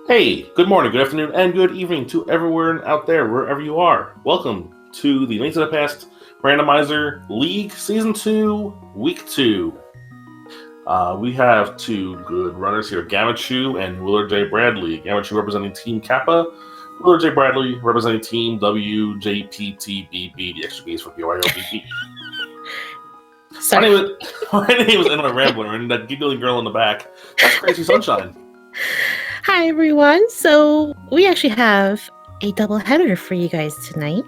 Hey, good morning, good afternoon, and good evening to everyone out there, wherever you are. Welcome to the Link to the Past Randomizer League Season 2, Week 2. We have two good runners here, Gammachuu and WillardJBradley. Gammachuu representing Team Kappa, WillardJBradley representing Team WJPTBB, the extra B's for BYOBB. Sorry. My name is Emma Rambler, and that giggling girl in the back, that's Crazy Sunshine. Hi, everyone. So we actually have a double header for you guys tonight.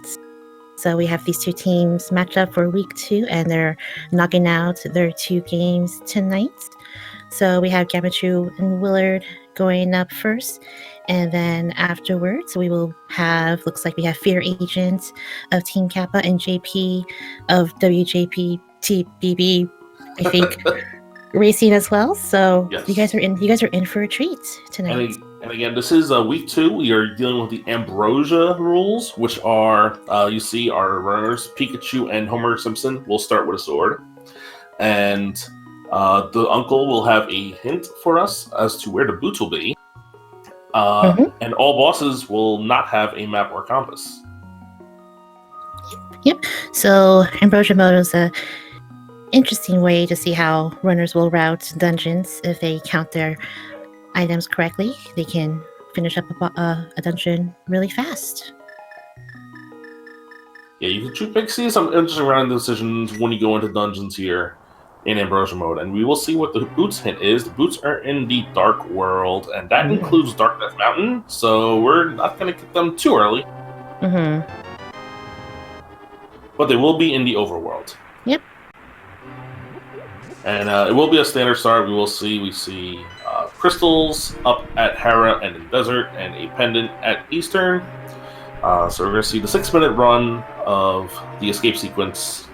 So we have these two teams matched up for week 2, and they're knocking out their 2 games tonight. So we have Gammachuu and Willard going up first, and then afterwards we will have, looks like we have Fear Agent of Team Kappa and JP of WJPTBB, I think. Racing as well, so Yes. you guys are in for a treat tonight. And again, this is week 2. We are dealing with the Ambrosia rules, which are you see our runners Pikachu and Homer Simpson will start with a sword, and the uncle will have a hint for us as to where the boots will be, and all bosses will not have a map or compass. Yep. So Ambrosia mode is a interesting way to see how runners will route dungeons. If they count their items correctly, they can finish up a dungeon really fast. Yeah, you can see some interesting random decisions when you go into dungeons here in Ambrosia mode, and we will see what the boots hint is. The boots are in the Dark World, and that includes Dark Death Mountain, so we're not going to get them too early. But they will be in the Overworld. Yep. And it will be a standard start. We see crystals up at Hera and in Desert, and a pendant at Eastern. So we're going to see the 6-minute run of the escape sequence,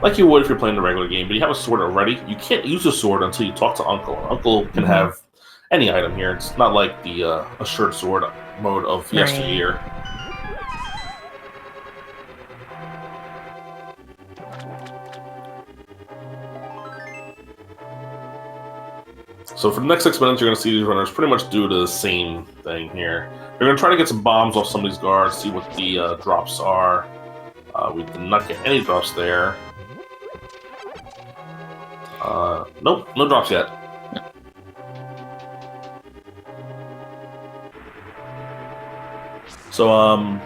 like you would if you're playing the regular game. But you have a sword already. You can't use a sword until you talk to Uncle. Uncle can have any item here. It's not like the assured sword mode of yesteryear. So for the next 6 minutes, you're going to see these runners pretty much do the same thing here. They're going to try to get some bombs off some of these guards, see what the drops are. We did not get any drops there. Nope, no drops yet. So,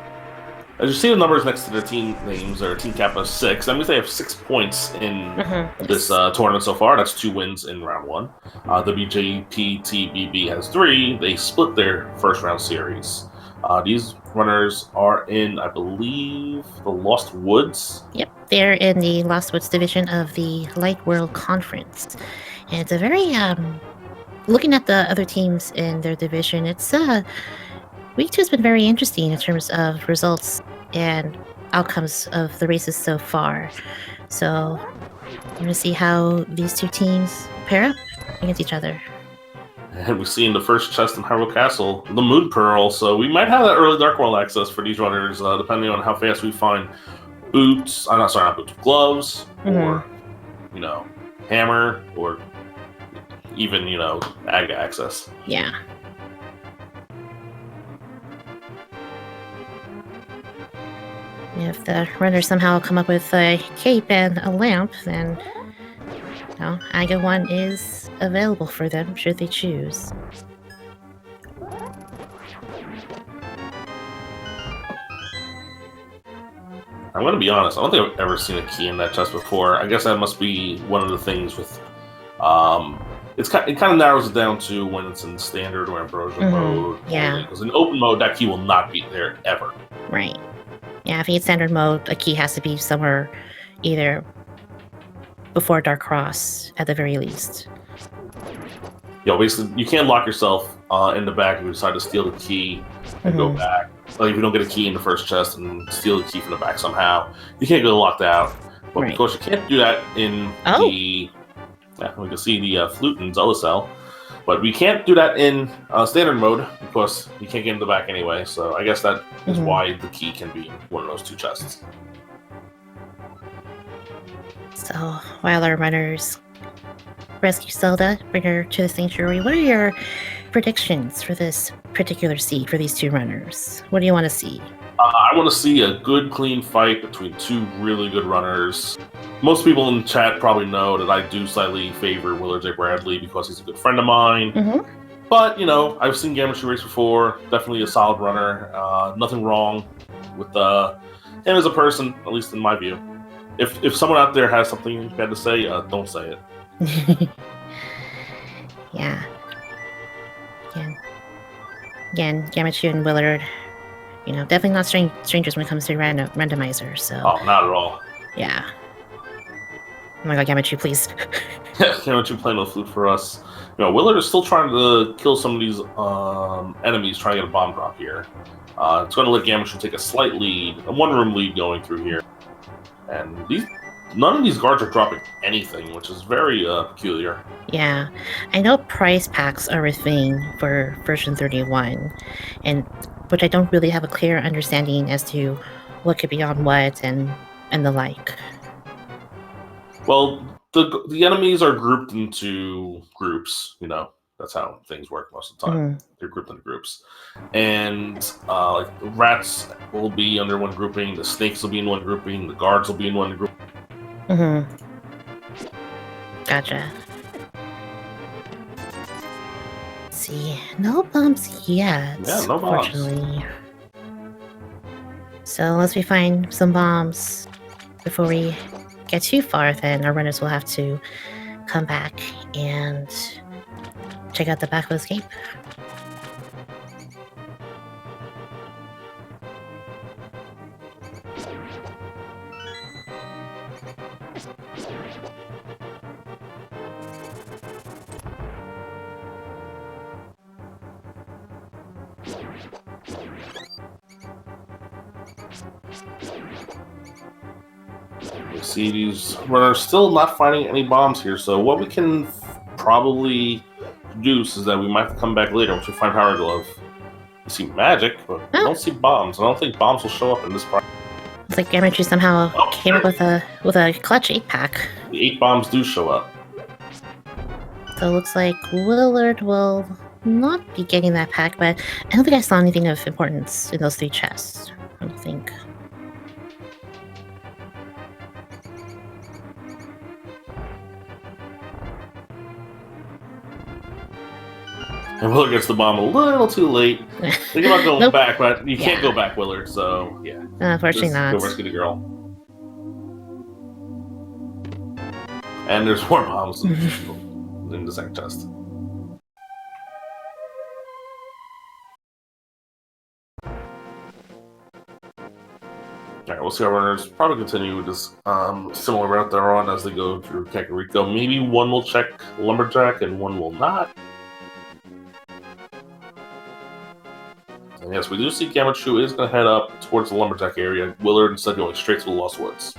as you see the numbers next to their team names, or Team Kappa 6, that means they have 6 points in this tournament so far. That's 2 wins in round 1. WJPTBB has 3. They split their first round series. These runners are in, I believe, the Lost Woods. Yep, they're in the Lost Woods division of the Light World Conference. And it's a very, looking at the other teams in their division, it's week 2 has been very interesting in terms of results and outcomes of the races so far. So you're going to see how these two teams pair up against each other. And we see in the first chest in Hyrule Castle, the Moon Pearl, so we might have that early Dark World access for these runners, depending on how fast we find boots, not boots, gloves, or, hammer, or even, Aga access. Yeah. If the runners somehow come up with a cape and a lamp, then Aga 1 is available for them should they choose. I'm going to be honest, I don't think I've ever seen a key in that chest before. I guess that must be one of the things with... it kind of narrows it down to when it's in standard or Ambrosia mode. Yeah. Because in open mode, that key will not be there ever. Right. Yeah, if you get standard mode, a key has to be somewhere either before Dark Cross, at the very least. Basically, you can't lock yourself in the back if you decide to steal the key and go back. Like if you don't get a key in the first chest and steal the key from the back somehow, you can't get locked out. But because you can't do that in the... Yeah, we can see the flute in Zelda Cell. But we can't do that in standard mode because you can't get in the back anyway. So I guess that is why the key can be in one of those 2 chests. So while our runners rescue Zelda, bring her to the sanctuary, what are your predictions for this particular seed for these two runners? What do you want to see? I want to see a good, clean fight between two really good runners. Most people in chat probably know that I do slightly favor WillardJBradley because he's a good friend of mine. Mm-hmm. But, you know, I've seen Gammachuu race before. Definitely a solid runner. Nothing wrong with him as a person, at least in my view. If someone out there has something bad to say, don't say it. Yeah. Again, Gammachuu and Willard, you know, definitely not strangers when it comes to randomizer. So. Oh, not at all. Yeah. Oh my god, Gammachuu, please. Gammachuu playing the flute for us. You know, Willard is still trying to kill some of these enemies, trying to get a bomb drop here. It's going to let Gammachuu take a slight lead, a one-room lead going through here. And none of these guards are dropping anything, which is very peculiar. Yeah, I know prize packs are a thing for version 31, and which I don't really have a clear understanding as to what could be on what and the like. Well, the enemies are grouped into groups. You know, that's how things work most of the time. Mm-hmm. They're grouped into groups, and like the rats will be under one grouping, the snakes will be in one grouping, the guards will be in one group. Mm-hmm. Gotcha. Let's see, no bombs yet. Yeah, no bombs. Unfortunately. So unless we find some bombs before we get too far, then our runners will have to come back and check out the back of the escape. We see these runners still not finding any bombs here, so what we can probably deduce is that we might have to come back later once we find Power Glove. We see magic, but we don't see bombs. I don't think bombs will show up in this part. It's like Gammachuu somehow came up with a clutch 8-pack. The 8 bombs do show up. So it looks like Willard will not be getting that pack, but I don't think I saw anything of importance in those 3 chests. I don't think. And Willard gets the bomb a little too late. Think about going Nope. back, but you can't go back, Willard, so yeah. Unfortunately Just not. Go rescue the girl. And there's more bombs in the second chest. Alright, we'll see our runners probably continue with this similar route they're on as they go through Kakariko. Maybe one will check Lumberjack and one will not. And yes, we do see Gammachuu is going to head up towards the Lumberjack area. Willard instead going straight to the Lost Woods.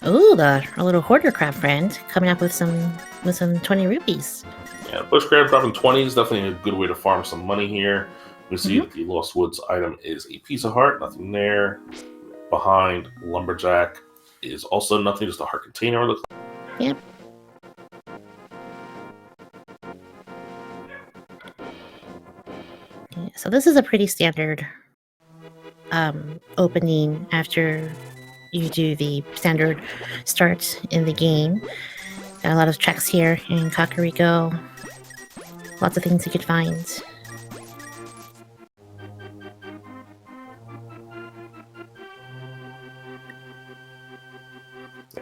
Ooh, our little hoarder crab friend coming up with some 20 rupees. Yeah, bush crab dropping 20 is definitely a good way to farm some money here. We see that the Lost Woods item is a piece of heart, nothing there. Behind Lumberjack is also nothing, just a heart container. Yep. Yeah, so this is a pretty standard opening after you do the standard start in the game. Got a lot of checks here in Kakariko. Lots of things you could find.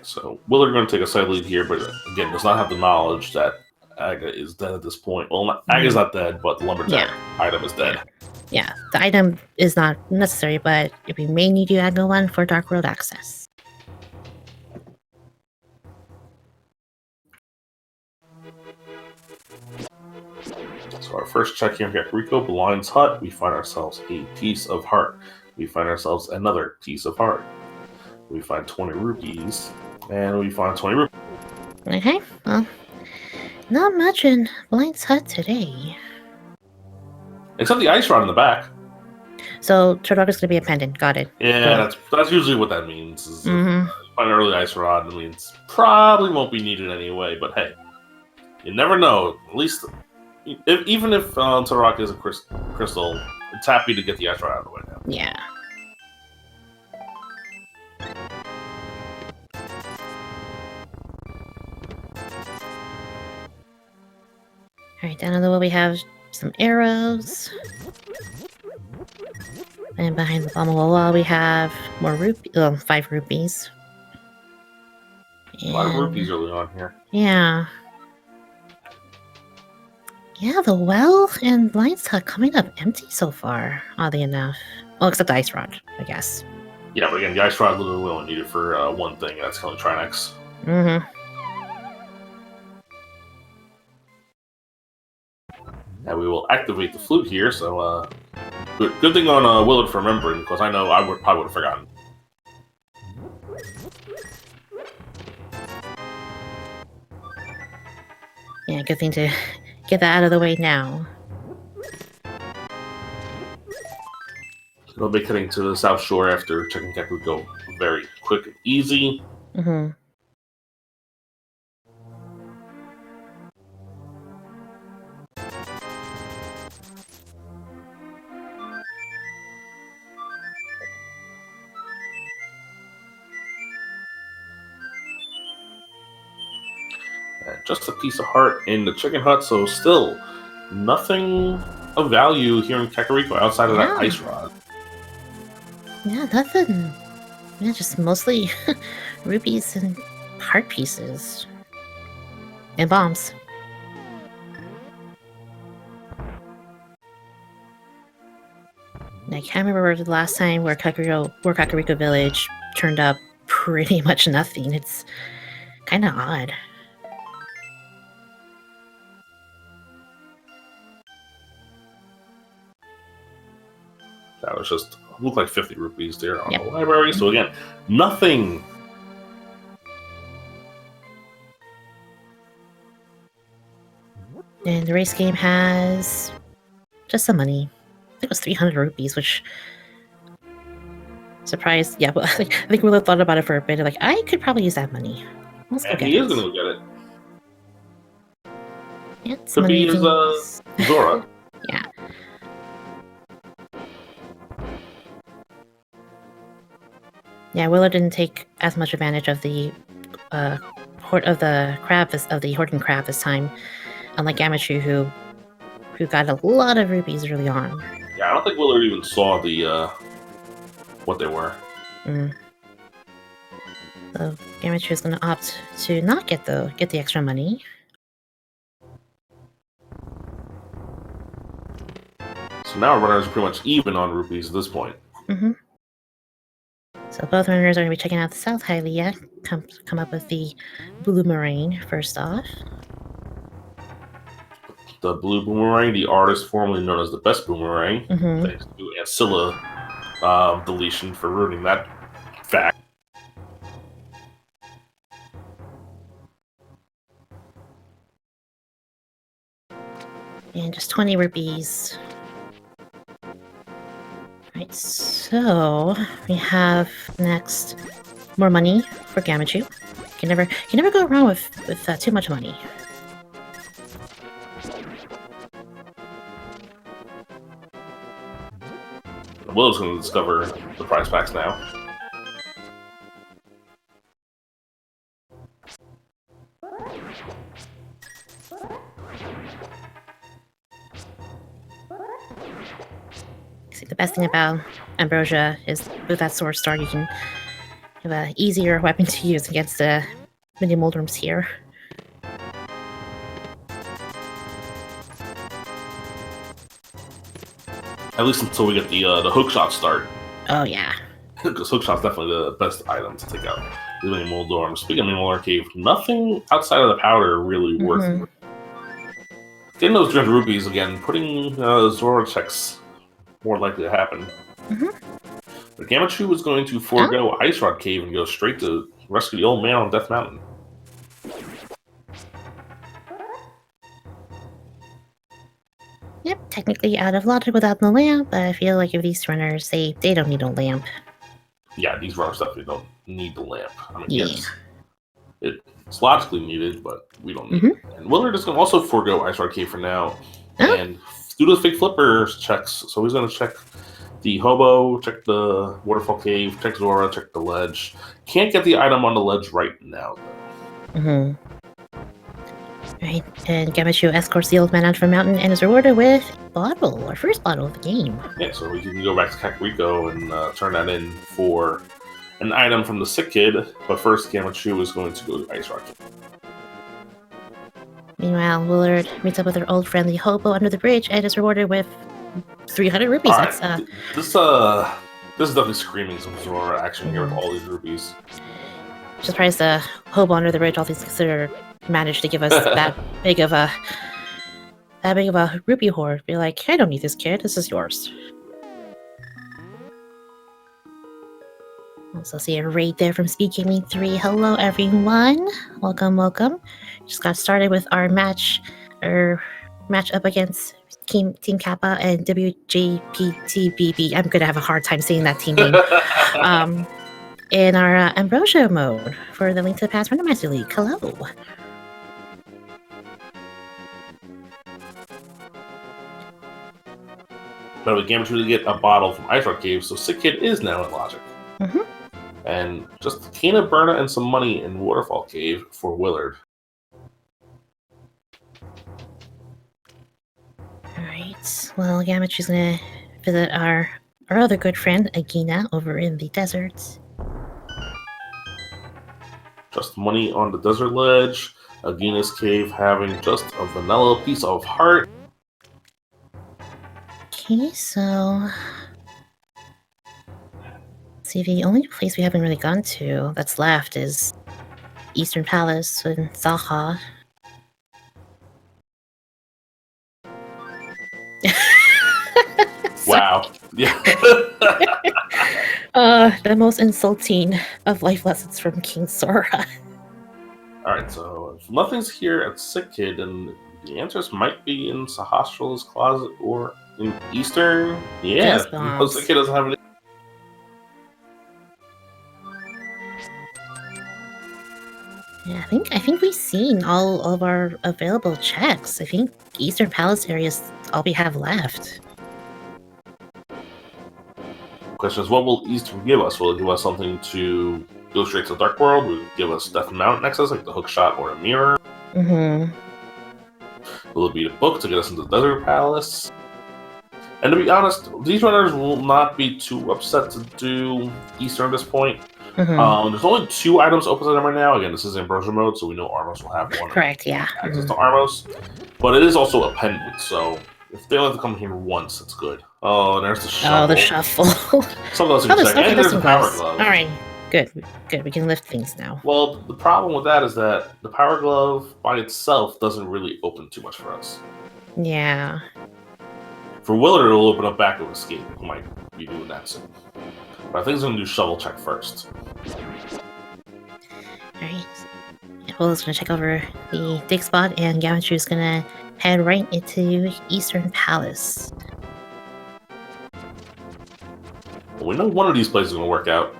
So Willard going to take a side lead here, but again, does not have the knowledge that Aga is dead at this point. Well, Aga's not dead, but the Lumberjack item is dead. Yeah, the item is not necessary, but we may need you Aga one for Dark World access. So our first check here in Kakariko, Blind's Hut, we find ourselves a piece of heart. We find ourselves another piece of heart. We find 20 rupees, and we find 20 rupees. Okay, well, not much in Blind's Hut today. Except the ice rod in the back. So Turok is going to be a pendant. Got it. Yeah, that's usually what that means. Is Mm-hmm. find an early ice rod, it means probably won't be needed anyway. But hey, you never know. At least, even if Turok is a crystal, it's happy to get the ice rod out of the way now. Yeah. Alright, down on the wall we have some arrows. And behind the bottom of the wall we have more 5 rupees. A lot of rupees early on here. Yeah. Yeah, the well and lines are coming up empty so far, oddly enough. Well, except the ice rod, I guess. Yeah, but again, the ice rod literally only needed for one thing, and that's killing Trinex. Mm-hmm. And we will activate the flute here, so good thing on Willard for remembering, because I know I probably would have forgotten. Yeah, good thing to get that out of the way now. They'll be heading to the South Shore after checking Gaku go very quick and easy. Mm-hmm. And just a piece of heart in the chicken hut, so still nothing of value here in Kakariko outside of that ice rod. Yeah, nothing. Yeah, just mostly rupees and heart pieces. And bombs. I can't remember the last time where Kakariko Village turned up pretty much nothing. It's kind of odd. That was just looked like 50 rupees there on the library. So again, nothing. And the race game has just some money. I think it was 300 rupees, which surprised. Yeah, but I think we thought about it for a bit. Like, I could probably use that money. Let's go get He it. is going to get it. Yeah, it's Could money be his Zora. Yeah. Yeah, Willard didn't take as much advantage of the Horton crab this time, unlike Gammachuu, who got a lot of rupees early on. Yeah, I don't think Willard even saw the what they were. So Gammachuu is going to opt to not get the extra money. So now our runners are pretty much even on rupees at this point. So both runners are going to be checking out the South Hylia. Come up with the Boomerang first off. The Blue Boomerang, the artist formerly known as the Best Boomerang, thanks to Ancilla deletion for ruining that fact. And just 20 rupees. Right, so we have next more money for Gammachuu. You can never go wrong with too much money. Willow's going to discover the prize packs now. See, the best thing about Ambrosia is with that Sword Star, you can have an easier weapon to use against the mini Moldrums here. At least until we get the hookshot start. Oh yeah. Because hookshot's definitely the best item to take out. The mini Moldorm. Speaking of mini Moldorm Cave, nothing outside of the powder really worth it. Getting those 300 rupees again, putting Zora checks more likely to happen. But Gammachuu is going to forego Ice Rod Cave and go straight to rescue the old man on Death Mountain. Yep, technically out of logic without the lamp, but I feel like if these runners, they don't need a lamp. Yeah, these runners definitely don't need the lamp. I mean, Yeah. yes, it's logically needed, but we don't need it. And Willard is going to also forego Ice Arcade for now and do the fake flippers checks. So he's going to check the hobo, check the waterfall cave, check Zora, check the ledge. Can't get the item on the ledge right now, though. Right, and Gammachuu escorts the old man out from mountain and is rewarded with a bottle, our first bottle of the game. Yeah, so we can go back to Kakariko and turn that in for an item from the sick kid. But first, Gammachuu is going to go to Ice Rocket. Meanwhile, Willard meets up with her old friend, the hobo, under the bridge and is rewarded with 300 rupees. All right. That's This is definitely screaming some Zora action here with all these rupees. Surprised the hobo under the bridge, all things considered, managed to give us that big of a rupee hoard. Be like, I don't need this, kid. This is yours. Also see a raid there from SpeedGaming 3. Hello, everyone. Welcome, welcome. Just got started with our match up against Team Kappa and WJPTBB. I'm gonna have a hard time saying that team name. In our Ambrosia mode for the Link to the Past Randomizer League. Hello. But with Gammachuu to get a bottle from Ice Rock Cave, so Sick Kid is now in Logic. And just Kena Burna and some money in Waterfall Cave for Willard. Alright, well, Gammachoo's gonna visit our other good friend, Agina, over in the desert. Just money on the desert ledge. Agina's cave having just a vanilla piece of heart. Okay, so see, the only place we haven't really gone to that's left is Eastern Palace and Zaha. Wow. Yeah. The most insulting of life lessons from King Sora. Alright, so if nothing's here at Sick Kid, and the answers might be in Sahastra's closet or in Eastern. Yeah. Sick Kid doesn't have any. Yeah, I think we've seen all of our available checks. I think Eastern Palace area is all we have left. Question is, what will Eastern give us? Will it give us something to go straight to the Dark World? Will it give us Death Mountain access, like the hook shot or a mirror? Will it be the book to get us into the Desert Palace? And to be honest, these runners will not be too upset to do Eastern at this point. There's only 2 items open to them right now. Again, this is Ambrosia mode, so we know Armos will have one. Correct, yeah. Access to Armos. But it is also a pendant, so if they only have to come here once, it's good. Oh, there's the shuffle. Oh, the shuffle. Some of those are Okay, and there's the power glove. Alright, good. We can lift things now. Well, the problem with that is that the power glove by itself doesn't really open too much for us. Yeah. For Willard, it'll open up back of escape. We might be doing that soon. But I think he's going to do shovel check first. Alright. Will's going to check over the dig spot, and Gammachoo's going to head right into Eastern Palace. We know one of these places is going to work out.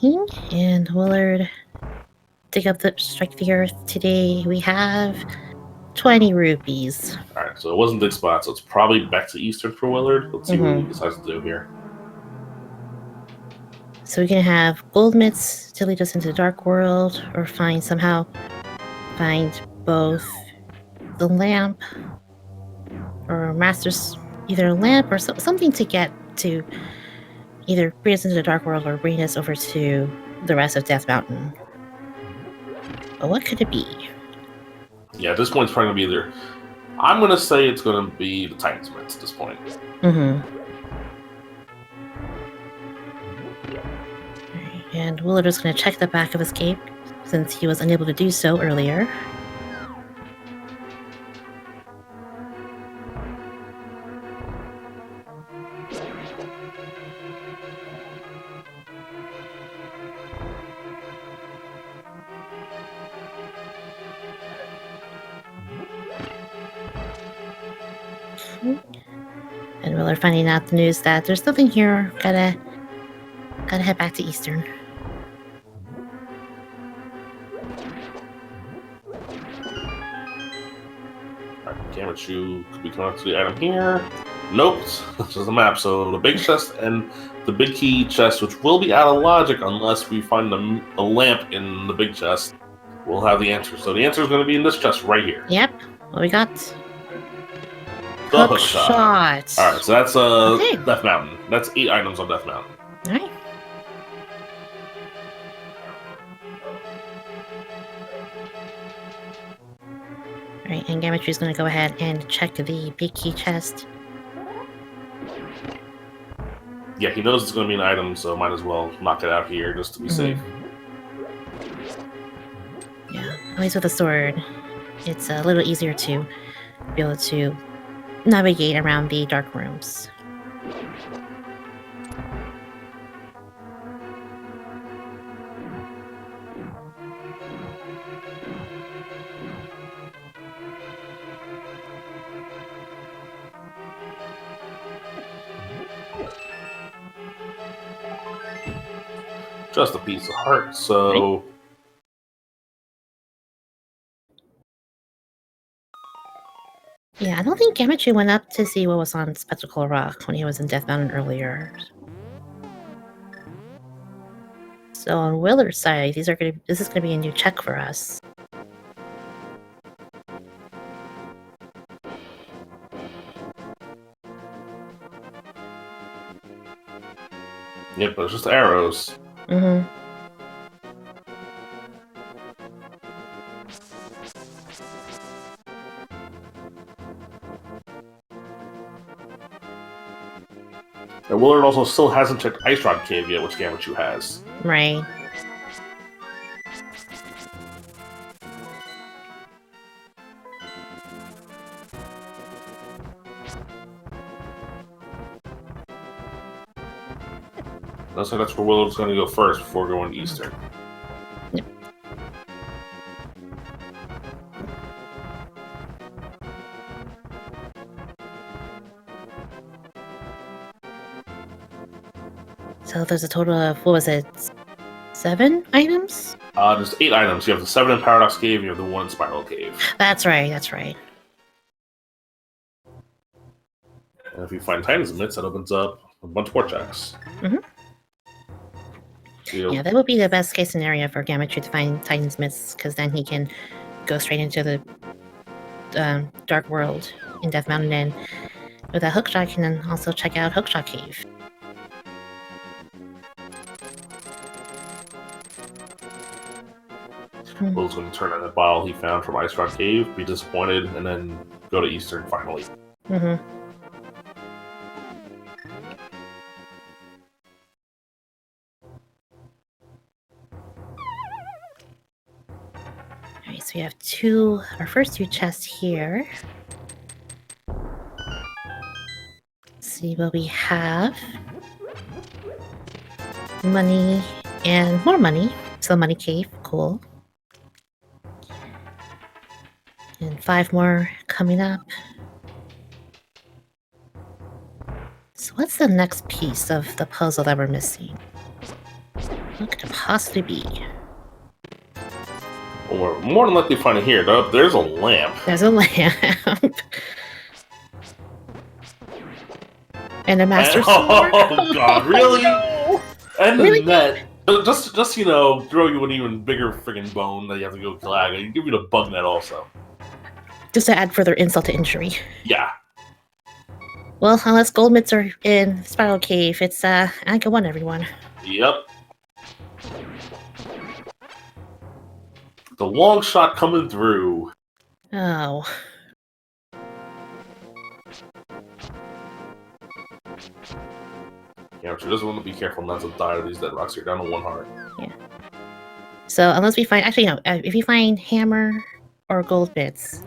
Okay, and Willard strike the earth today. We have 20 rupees. Alright, so it wasn't dig spot, so it's probably back to Eastern for Willard. Let's see what he decides to do here. So we can have gold mitts to lead us into the Dark World, or somehow find both the lamp or masters, either a lamp or something to get to either bring us into the Dark World or bring us over to the rest of Death Mountain. But what could it be? Yeah, at this point it's probably going to be either... I'm going to say it's going to be the Titan's Mitts at this point. And Willard is going to check the back of his cape, since he was unable to do so earlier. And Willard finding out the news that there's nothing here. Gotta head back to Eastern. Alright, Gammachuu could be coming up to the item here. Nope, this is the map. So the big chest and the big key chest, which will be out of logic unless we find a lamp in the big chest, we'll have the answer. So the answer is going to be in this chest right here. Yep. What we got? The Hook shot. Alright, so that's Okay. Death Mountain. That's 8 items on Death Mountain. Alright. Alright, and Gammachuu's gonna go ahead and check the big key chest. Yeah, he knows it's going to be an item, so might as well knock it out here just to be safe. Yeah, at least with a sword, it's a little easier to be able to navigate around the dark rooms. Just a piece of heart, so... Yeah, I don't think Gammachuu went up to see what was on Spectacle Rock when he was in Death Mountain earlier. So on Willard's side, this is gonna be a new check for us. Yep, but it's just arrows. Mm-hmm. And Willard also still hasn't checked Ice Rod Cave yet, which Gammachuu has. Right. Looks like that's where Willard's going to go first before going to Eastern. Yep. So there's a total of, what was it, 7 items? There's 8 items. You have the 7 in Paradox Cave, you have the 1 in Spiral Cave. That's right, that's right. And if you find Titan's Myths, that opens up a bunch more checks. Mhm. You know, Yeah, that would be the best case scenario for Gammachuu to find Titan's Myths, because then he can go straight into the Dark World in Death Mountain, and with that hookshot, can then also check out Hookshot Cave. Will's going to turn in the bottle he found from Ice Rock Cave, be disappointed, and then go to Eastern finally. Mm-hmm. Alright, so we have our first 2 chests here. Let's see what we have. Money and more money. So money cave, cool. And 5 more coming up. So what's the next piece of the puzzle that we're missing? What could it possibly be? Well, we're more than likely to find it here. There's a lamp. There's a lamp. And a master sword. Oh god, really? No. And Really? the net. Just throw you an even bigger friggin' bone that you have to go collect. You give you the bug net also. Just to add further insult to injury. Yeah. Well, unless gold mitts are in Spiral Cave, it's Anka 1, everyone. Yep. The long shot coming through. Oh. Yeah, but you just want to be careful not to die to these dead rocks. You're down to 1 heart. Yeah. So unless we find, actually no, if we find hammer or gold bits,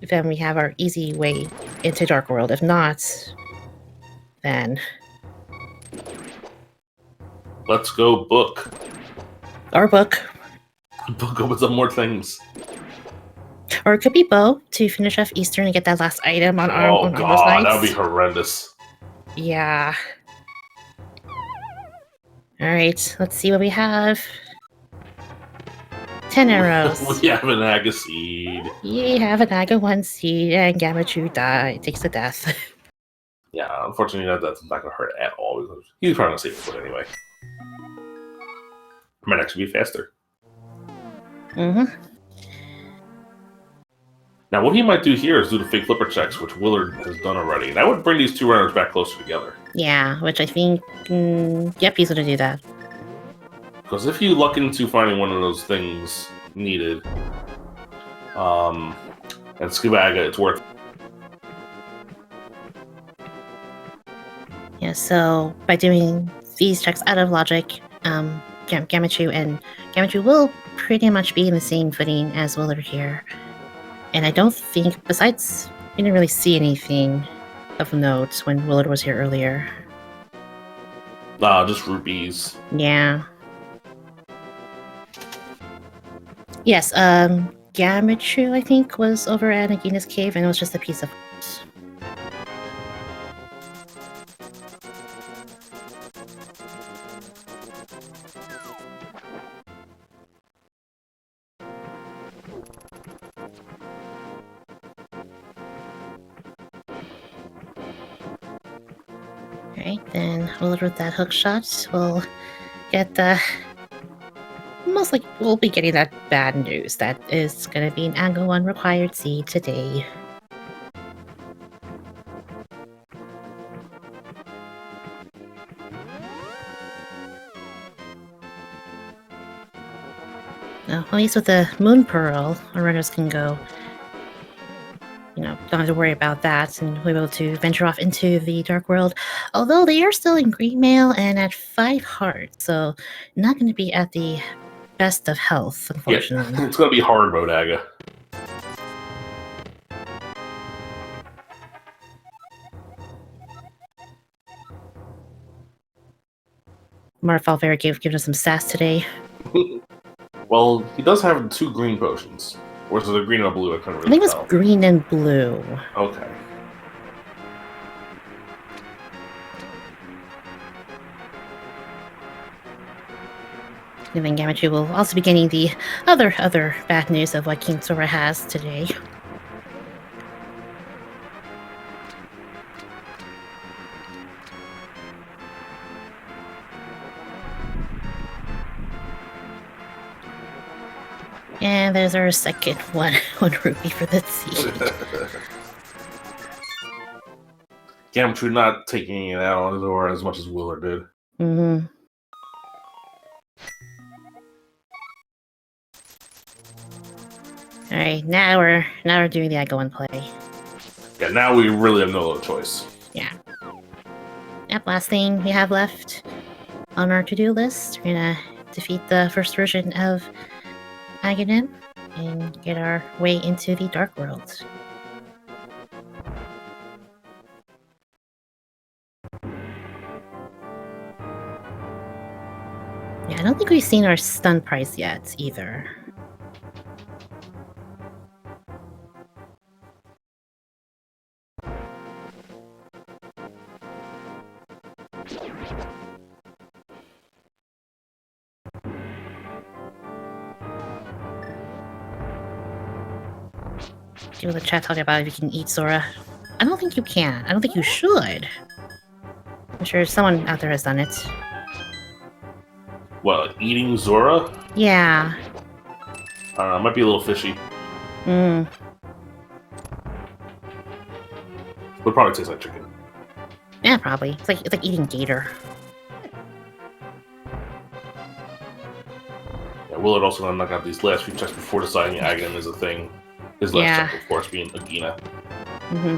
then we have our easy way into Dark World. If not, then Let's go book. our book. Book opens up more things. Or it could be Bo to finish off Eastern and get that last item on Oh on those god, nights. that would be horrendous. Yeah. Alright, let's see what we have. 10 arrows. We have an Agaseed. You have an Aga 1 seed, and Gammachuu takes a death. Yeah, unfortunately, that's not going to hurt at all. Because he's probably going to save his foot anyway. Might actually be faster. Mm-hmm. Now, what he might do here is do the fake flipper checks, which Willard has done already. That would bring these two runners back closer together. Yeah, which I think... yep, he's going to do that. Because if you luck into finding one of those things needed, and Scuba Aga, it's worth it. Yeah, so by doing these checks out of logic, Gammachuu will pretty much be in the same footing as Willard here. And I don't think, besides, we didn't really see anything of note when Willard was here earlier. Just rupees. Yeah. Yes, Gammachuu, I think, was over at Nagina's cave, and it was just a piece of... Alright, then Willard with that hook shot will get the... Most like we'll be getting that bad news. That is going to be an Aga 1 required seed today. Now, at least with the Moon Pearl, our runners can go, don't have to worry about that, and we'll be able to venture off into the Dark World. Although they are still in green mail and at 5 hearts, so not going to be at the best of health, unfortunately. Yeah, it's going to be hard mode, Aga. Marfal very giving us some sass today. Well, he does have 2 green potions. Or is it a green and a blue? I couldn't really I think it tell. was green and blue. Okay. And then Gammachuu will also be getting the other bad news of what King Sora has today. And there's our second one rupee for the seed. Gammachuu not taking it out on his door as much as Willard did. Mm-hmm. Alright, now we're doing the Aga 1 play. Yeah, now we really have no other choice. Yeah. Yep, last thing we have left on our to-do list. We're gonna defeat the first version of Aghanim and get our way into the Dark World. Yeah, I don't think we've seen our stun price yet, either. See what the chat talking about if you can eat Sora. I don't think you can. I don't think you should. I'm sure someone out there has done it. What, eating Zora? Yeah. I don't know, it might be a little fishy. Mm. Would probably taste like chicken. Yeah, probably. It's like eating gator. Yeah, Willard also gonna knock out these last few checks before deciding Aghanim is a thing. His last check, of course, being Agina. Mm-hmm.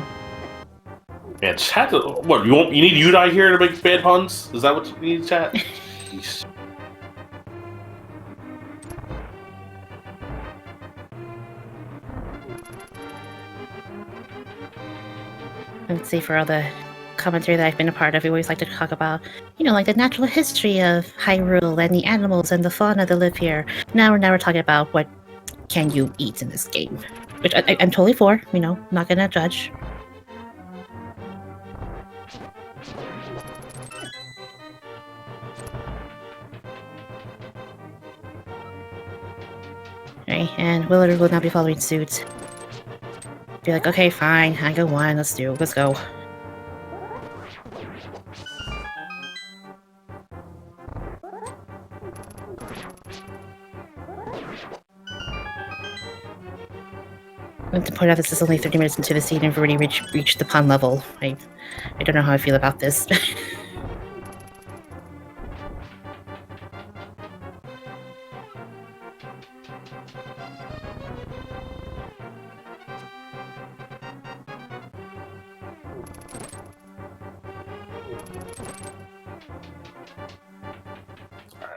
Man, chat. What you need Udai here to make bad puns? Is that what you need, chat? Jeez. Let's see, for all the commentary that I've been a part of, we always like to talk about, like the natural history of Hyrule and the animals and the fauna that live here. Now we're talking about what can you eat in this game. Which I'm totally for, you know, not gonna judge. Okay, and Willard will now be following suit. Be like, okay, fine, I go one, let's go. I want to point out this is only 30 minutes into the scene and we've already reached the pun level. I don't know how I feel about this.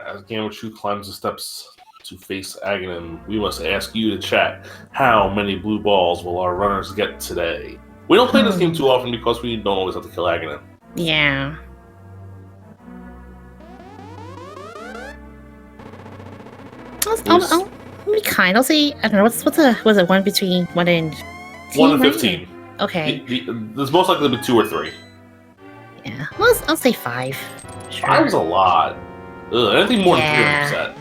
As Gammachuu climbs the steps to face Aghanim, we must ask you to chat. How many blue balls will our runners get today? We don't play this game too often because we don't always have to kill Aghanim. Yeah. I'll be kind. I'll say, I don't know, was it 1 between 1 and 15? 1 and 15. Okay. There's most likely to be 2 or 3. Yeah. Well, I'll say 5. Sure. 5 is a lot. Ugh, anything more than 3 on set.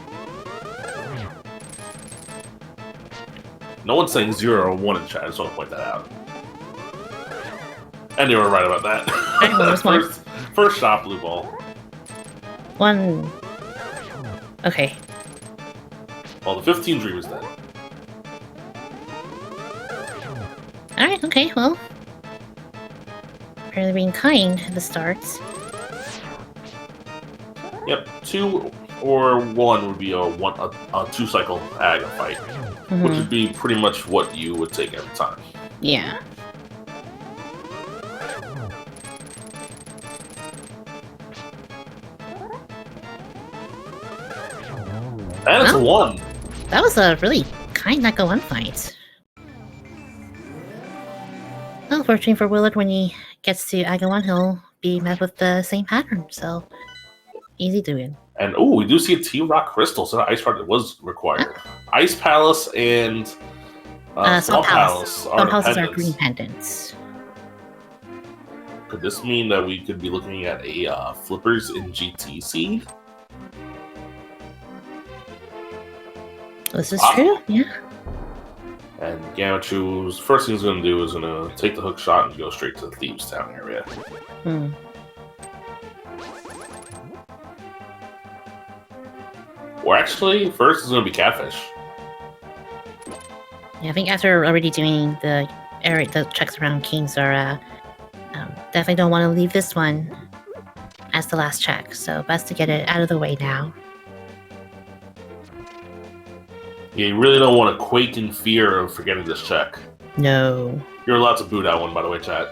No one's saying 0 or 1 in chat. I just want to point that out. And they were right about that. First shot, blue ball. 1. Okay. Well, the 15 dream is dead. Alright, okay, well. Apparently being kind at the start. Yep, 2 or 1 would be a 2-cycle ag fight. Which would be pretty much what you would take every time. Yeah. And it's a 1. That was a really kind Echo 1 fight. Well, fortunately for Willard, when he gets to Aga 1, he'll be met with the same pattern, so easy doing. And oh, we do see a T-Rock crystal, so Ice Heart was required. Ice Palace and Swamp Palace are Palaces are green pendants. Could this mean that we could be looking at a Flippers in GT seed? This is true, yeah. And Gammachoo's first thing he's going to do is going to take the hook shot and go straight to the Thieves Town area. Or actually, first is going to be Catfish. Yeah, I think after already doing the checks around Kings are definitely don't want to leave this one as the last check, so best to get it out of the way now. Yeah, you really don't want to quake in fear of forgetting this check. No. You're allowed to boo that one, by the way, chat.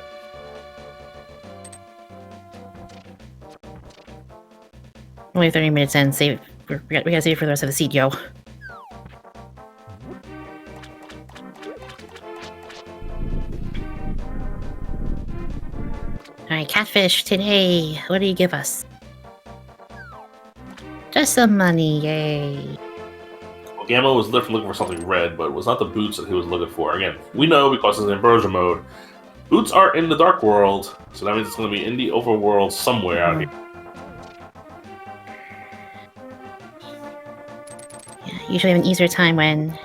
Only 30 minutes in, save. We gotta save for the rest of the seed, yo. Alright, Catfish, today, what do you give us? Just some money, yay. Well, Gamma was looking for something red, but it was not the boots that he was looking for. Again, we know because it's in Ambrosia mode. Boots are in the Dark World, so that means it's going to be in the Overworld somewhere out here. Yeah, usually have an easier time when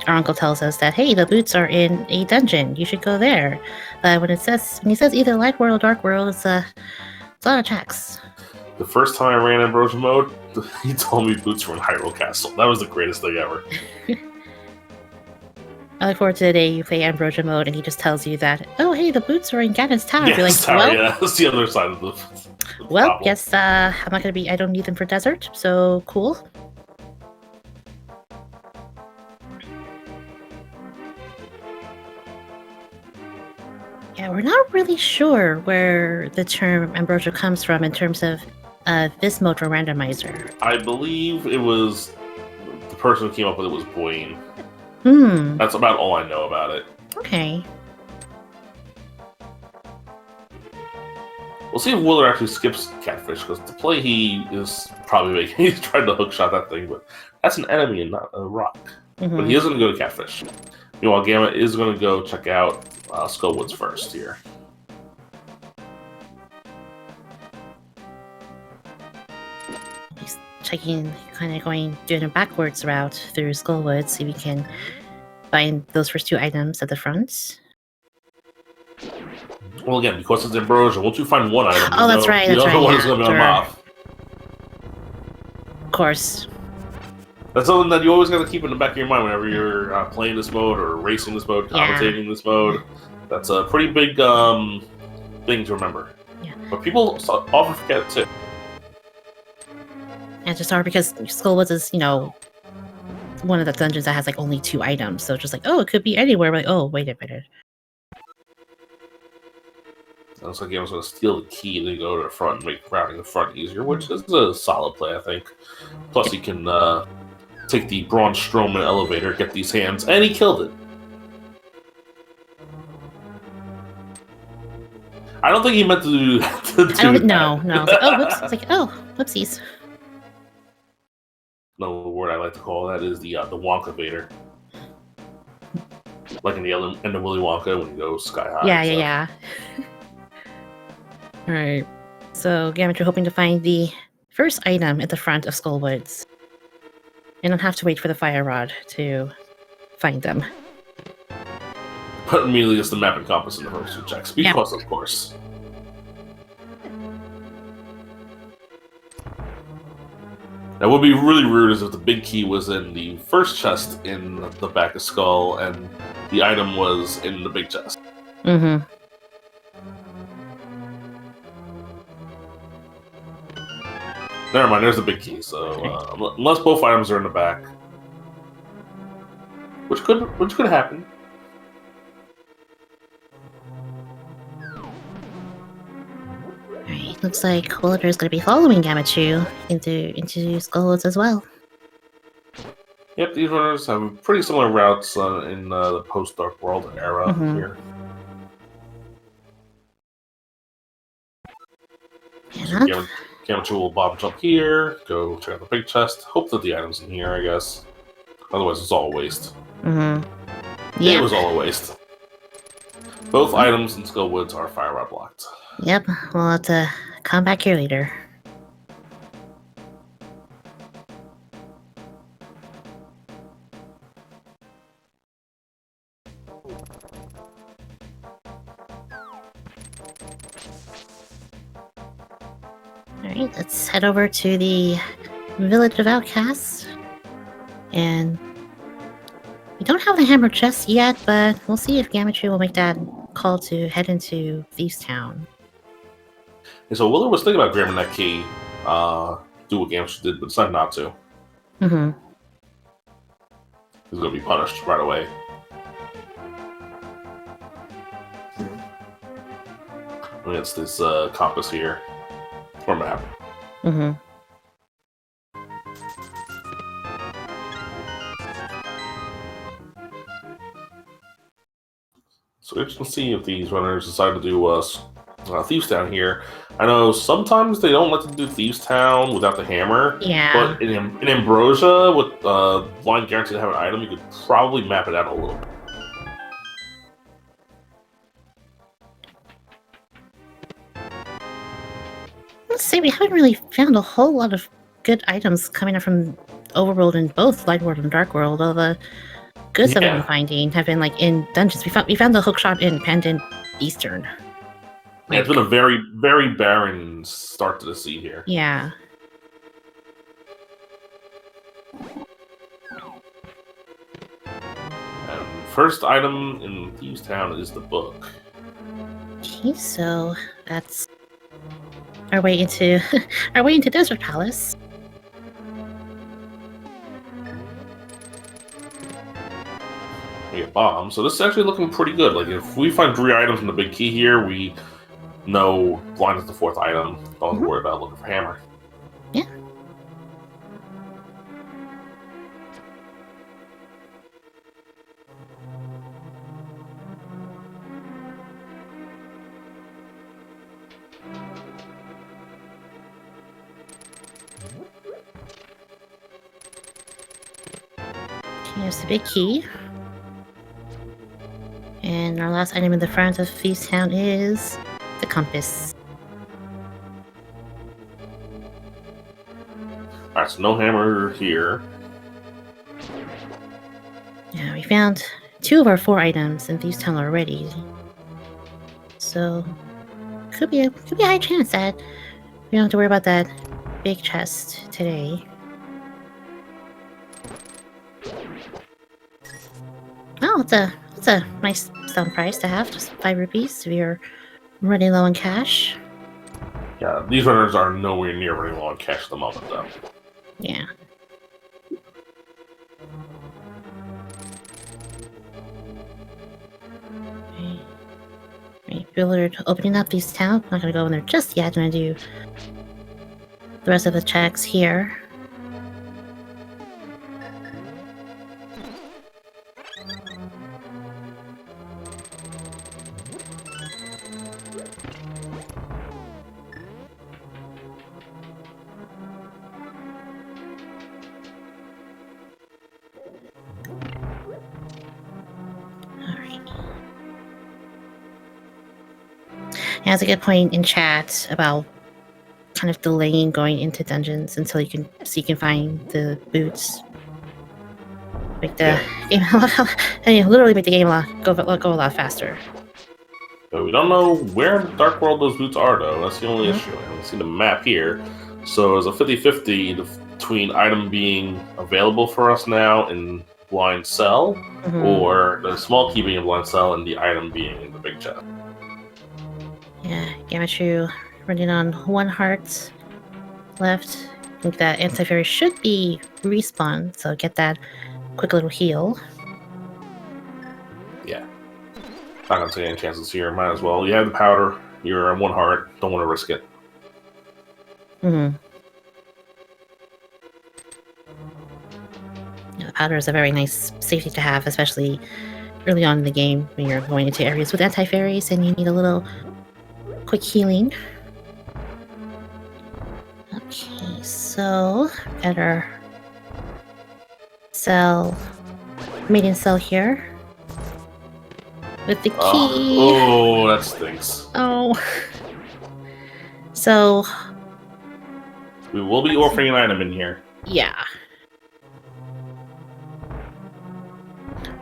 our uncle tells us that, hey, the boots are in a dungeon, you should go there. But when he says either Light World or Dark World, it's a lot of checks. The first time I ran Ambrosia mode, he told me boots were in Hyrule Castle. That was the greatest thing ever. I look forward to the day you play Ambrosia mode and he just tells you that, oh, hey, the boots are in Ganon's Tower. Yeah, You're like, well, yeah, that's the other side of the well, problem. guess I'm not gonna I don't need them for desert, so cool. Yeah, we're not really sure where the term Ambrosia comes from in terms of this mode for Randomizer. I believe it was the person who came up with it was Boyne. That's about all I know about it. Okay. We'll see if Willard actually skips Catfish, because the play he is probably making, he's trying to hookshot that thing, but that's an enemy and not a rock. But he is going to go to Catfish. Meanwhile, Gamma is going to go check out Skullwoods first here. He's checking, kind of doing a backwards route through Skullwoods, see if he can find those first 2 items at the front. Well, again, because it's Ambrosia, once you find one item, Oh, that's right. the That's other right. one Yeah, is going to be sure. off. Of course. That's something that you always got to keep in the back of your mind whenever you're playing this mode or racing this mode, commentating this mode. That's a pretty big thing to remember. Yeah. But people often forget it too. And it's just hard because Skullwoods is, one of the dungeons that has like only 2 items. So it's just like, oh, it could be anywhere. We're like, oh, wait a minute. Looks like Gamma's going to steal the key to go to the front and make routing the front easier, which is a solid play, I think. Plus, he can take the Braun Strowman elevator, get these hands, and he killed it. I don't think he meant to do that. No. It's like, oh, whoops. It's like, oh, whoopsies. Another word I like to call that is the Wonka-vator. Like in the end of Willy Wonka when he goes sky high. Yeah. Alright. So, Gammachuu hoping to find the first item at the front of Skullwoods. And don't have to wait for the fire rod to find them. But immediately it's the map and compass in the first 2 checks. Because, of course. That would be really rude as if the big key was in the first chest in the back of Skull and the item was in the big chest. Mm-hmm. Never mind, there's the big key, so unless both items are in the back. Which could happen. Alright, looks like Willard is going to be following Gammachuu into Skullwoods as well. Yep, these runners have pretty similar routes in the post-Dark World era here. Yeah. Gammachuu will bomb jump here, go check out the big chest, hope that the item's in here, I guess. Otherwise, it's all a waste. Yeah. It was all a waste. Both items in Skullwoods are fire rod blocked. Yep, we'll have to come back here later. Alright, let's head over to the Village of Outcasts. And we don't have the hammer chest yet, but we'll see if Gammachuu will make that call to head into Thieves Town. And so Willard was thinking about grabbing that key, do what Gammachuu did, but decided not to. Mm-hmm. He's going to be punished right away. Against this compass here. Or map. Mm-hmm. So we're just going to see if these runners decide to do Thieves Town here. I know sometimes they don't let them do Thieves Town without the hammer. Yeah. But in Ambrosia, with blind guarantee to have an item, you could probably map it out a little bit. Let's say we haven't really found a whole lot of good items coming up from Overworld in both Light World and Dark World. All the goods that we've been finding have been like in dungeons. We found the hookshot in Pendant Eastern. Yeah, it's been a very, very barren start to the sea here. Yeah. And first item in Thieves Town is the book. Okay, so that's our way into Desert Palace. We get bombs, so this is actually looking pretty good. Like, if we find 3 items in the big key here, we know blind is the 4th item. Don't have to worry about looking for hammer. Yeah. Here's the big key. And our last item in the front of Feast Town is the compass. Alright, so no hammer here. Yeah, we found 2 of our 4 items in Feast Town already. So could be a high chance that we don't have to worry about that big chest today. Oh, it's a nice stone price to have, just 5 rupees if you're running low on cash. Yeah, these runners are nowhere near running low on cash at the moment, though. Yeah. Right, Willard opening up these towns. Not gonna go in there just yet. I'm gonna do the rest of the checks here. Has a good point in chat about kind of delaying going into dungeons until you can find the boots. Make the game literally make the game go a lot faster. But we don't know where in the Dark World those boots are, though. That's the only issue. I don't see the map here. So it's a 50-50 between item being available for us now in Blind Cell, or the small key being in Blind Cell and the item being in the big chest. Yeah, Gammachuu running on 1 heart left. I think that anti-fairy should be respawn, so get that quick little heal. Yeah. Not gonna take any chances here. Might as well. You have the powder. You're on 1 heart. Don't want to risk it. Yeah, powder is a very nice safety to have, especially early on in the game when you're going into areas with anti-fairies and you need a little quick healing. Okay, so got our maiden cell here with the key. Oh, that stinks. Oh. So we will be offering an item in here. Yeah.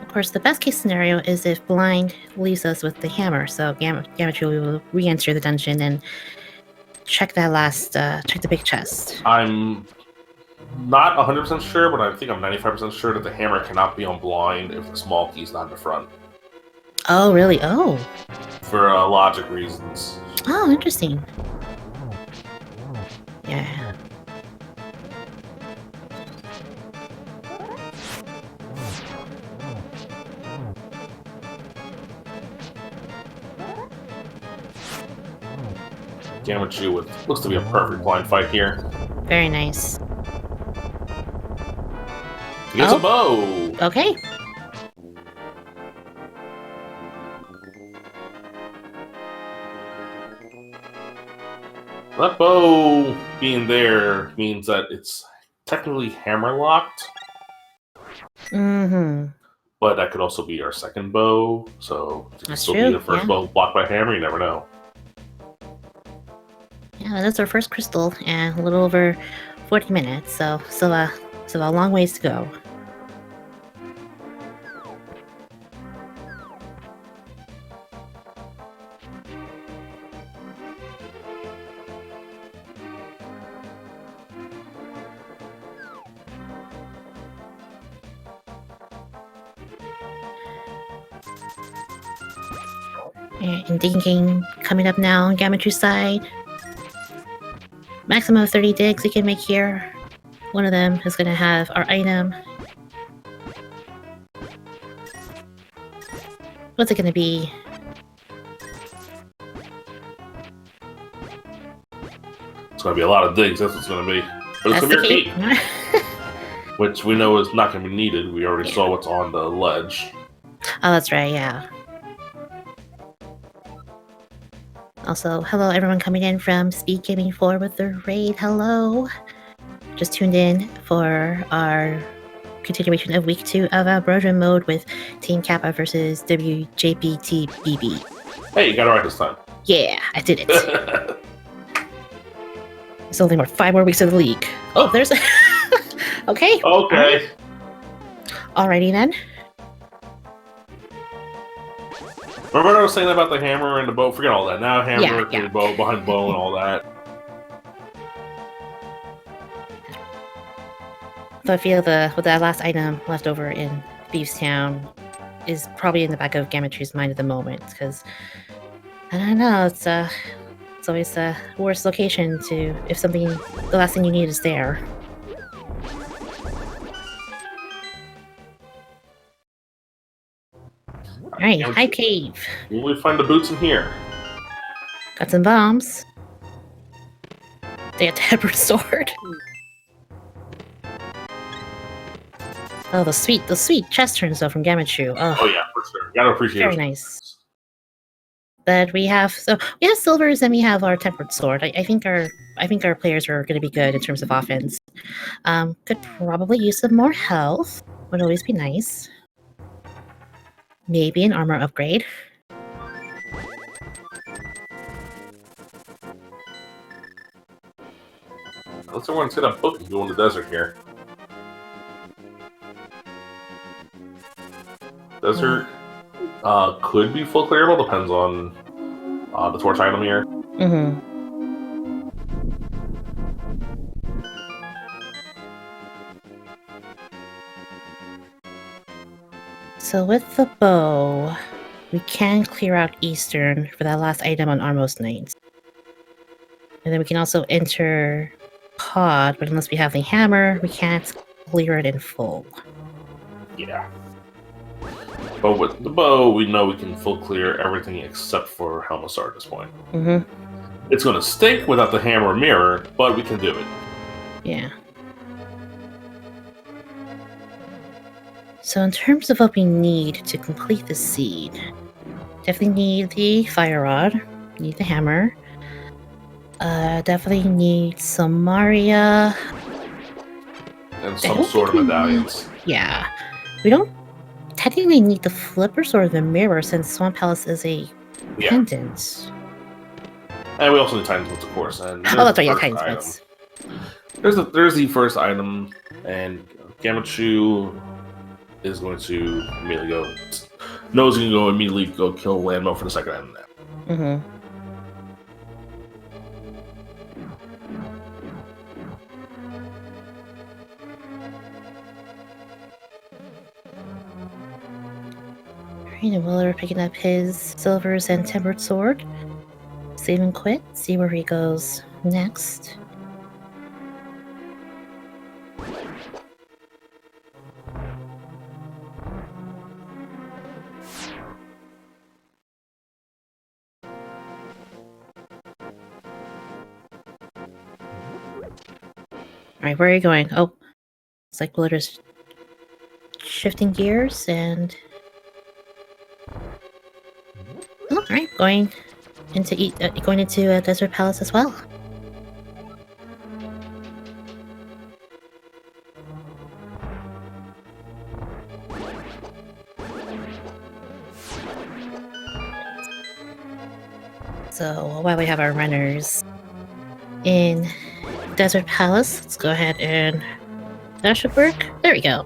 Of course, the best case scenario is if Blind leaves us with the hammer, so Gammachuu will re-enter the dungeon and check check the big chest. I'm not 100% sure, but I think I'm 95% sure that the hammer cannot be on Blind if the small key's not in the front. Oh, really? Oh. For logic reasons. Oh, interesting. Yeah. Gammachuu with looks to be a perfect blind fight here. Very nice. He gets a bow. Okay. That bow being there means that it's technically hammer locked. But that could also be our second bow, so it could still be the first bow blocked by hammer. You never know. Yeah, that's our first crystal, and a little over 40 minutes, so a long ways to go. And digging coming up now on Gammachoo's side. Maximum of 30 digs we can make here. One of them is going to have our item. What's it going to be? It's going to be a lot of digs, that's what it's going to be. But it's going to be a key. Which we know is not going to be needed. We already saw what's on the ledge. Oh, that's right, yeah. Also, hello everyone coming in from SpeedGaming 4 with the raid. Hello. Just tuned in for our continuation of week 2 of Brojo mode with Team Kappa versus WJPTBB. Hey, you got it right this time. Yeah, I did it. There's only 5 more weeks of the league. Oh, there's okay. Okay. Alrighty then. Remember what I was saying about the hammer and the bow? Forget all that. Now hammer, Yeah. bow, behind bow, and all that. So I feel with that last item left over in Beefstown is probably in the back of Gammachuu's mind at the moment, because I don't know, it's always the worst location to if the last thing you need is there. Alright, high cave. Will we find the boots in here? Got some bombs. They got the Hebron sword. Oh, the sweet chest turns though from Gammachuu. Oh yeah, for sure. Gotta appreciate it. Very nice. But we have silvers and we have our tempered sword. I think our players are going to be good in terms of offense. Could probably use some more health. Would always be nice. Maybe an armor upgrade. Unless everyone see that book and go in the desert here. Desert could be full clearable, depends on the torch item here. Mm-hmm. So with the bow, we can clear out Eastern for that last item on Armos Knights. And then we can also enter Pod, but unless we have the hammer, we can't clear it in full. Yeah. But with the bow, we know we can full clear everything except for Helmasar at this point. Mm-hmm. It's going to stink without the hammer or mirror, but we can do it. Yeah. So in terms of what we need to complete the seed, definitely need the fire rod, need the hammer, definitely need some Maria. And some sort of medallions. Yeah. We don't technically need the flippers or the mirror since Swamp Palace is a pendant. And we also need Titan's Boots, of course. And oh, that's right, yeah, Titan's Boots. There's the first item, and Gammachuu is going to immediately go. Knows he can immediately go kill Landmo for the second item now. Mm-hmm. Alright, and Willard picking up his silvers and tempered sword. Save and quit, see where he goes next. Alright, where are you going? Oh, it's like Willard is shifting gears and... Oh, alright, going into Desert Palace as well. So while we have our runners in Desert Palace, let's go ahead and that should work. There we go.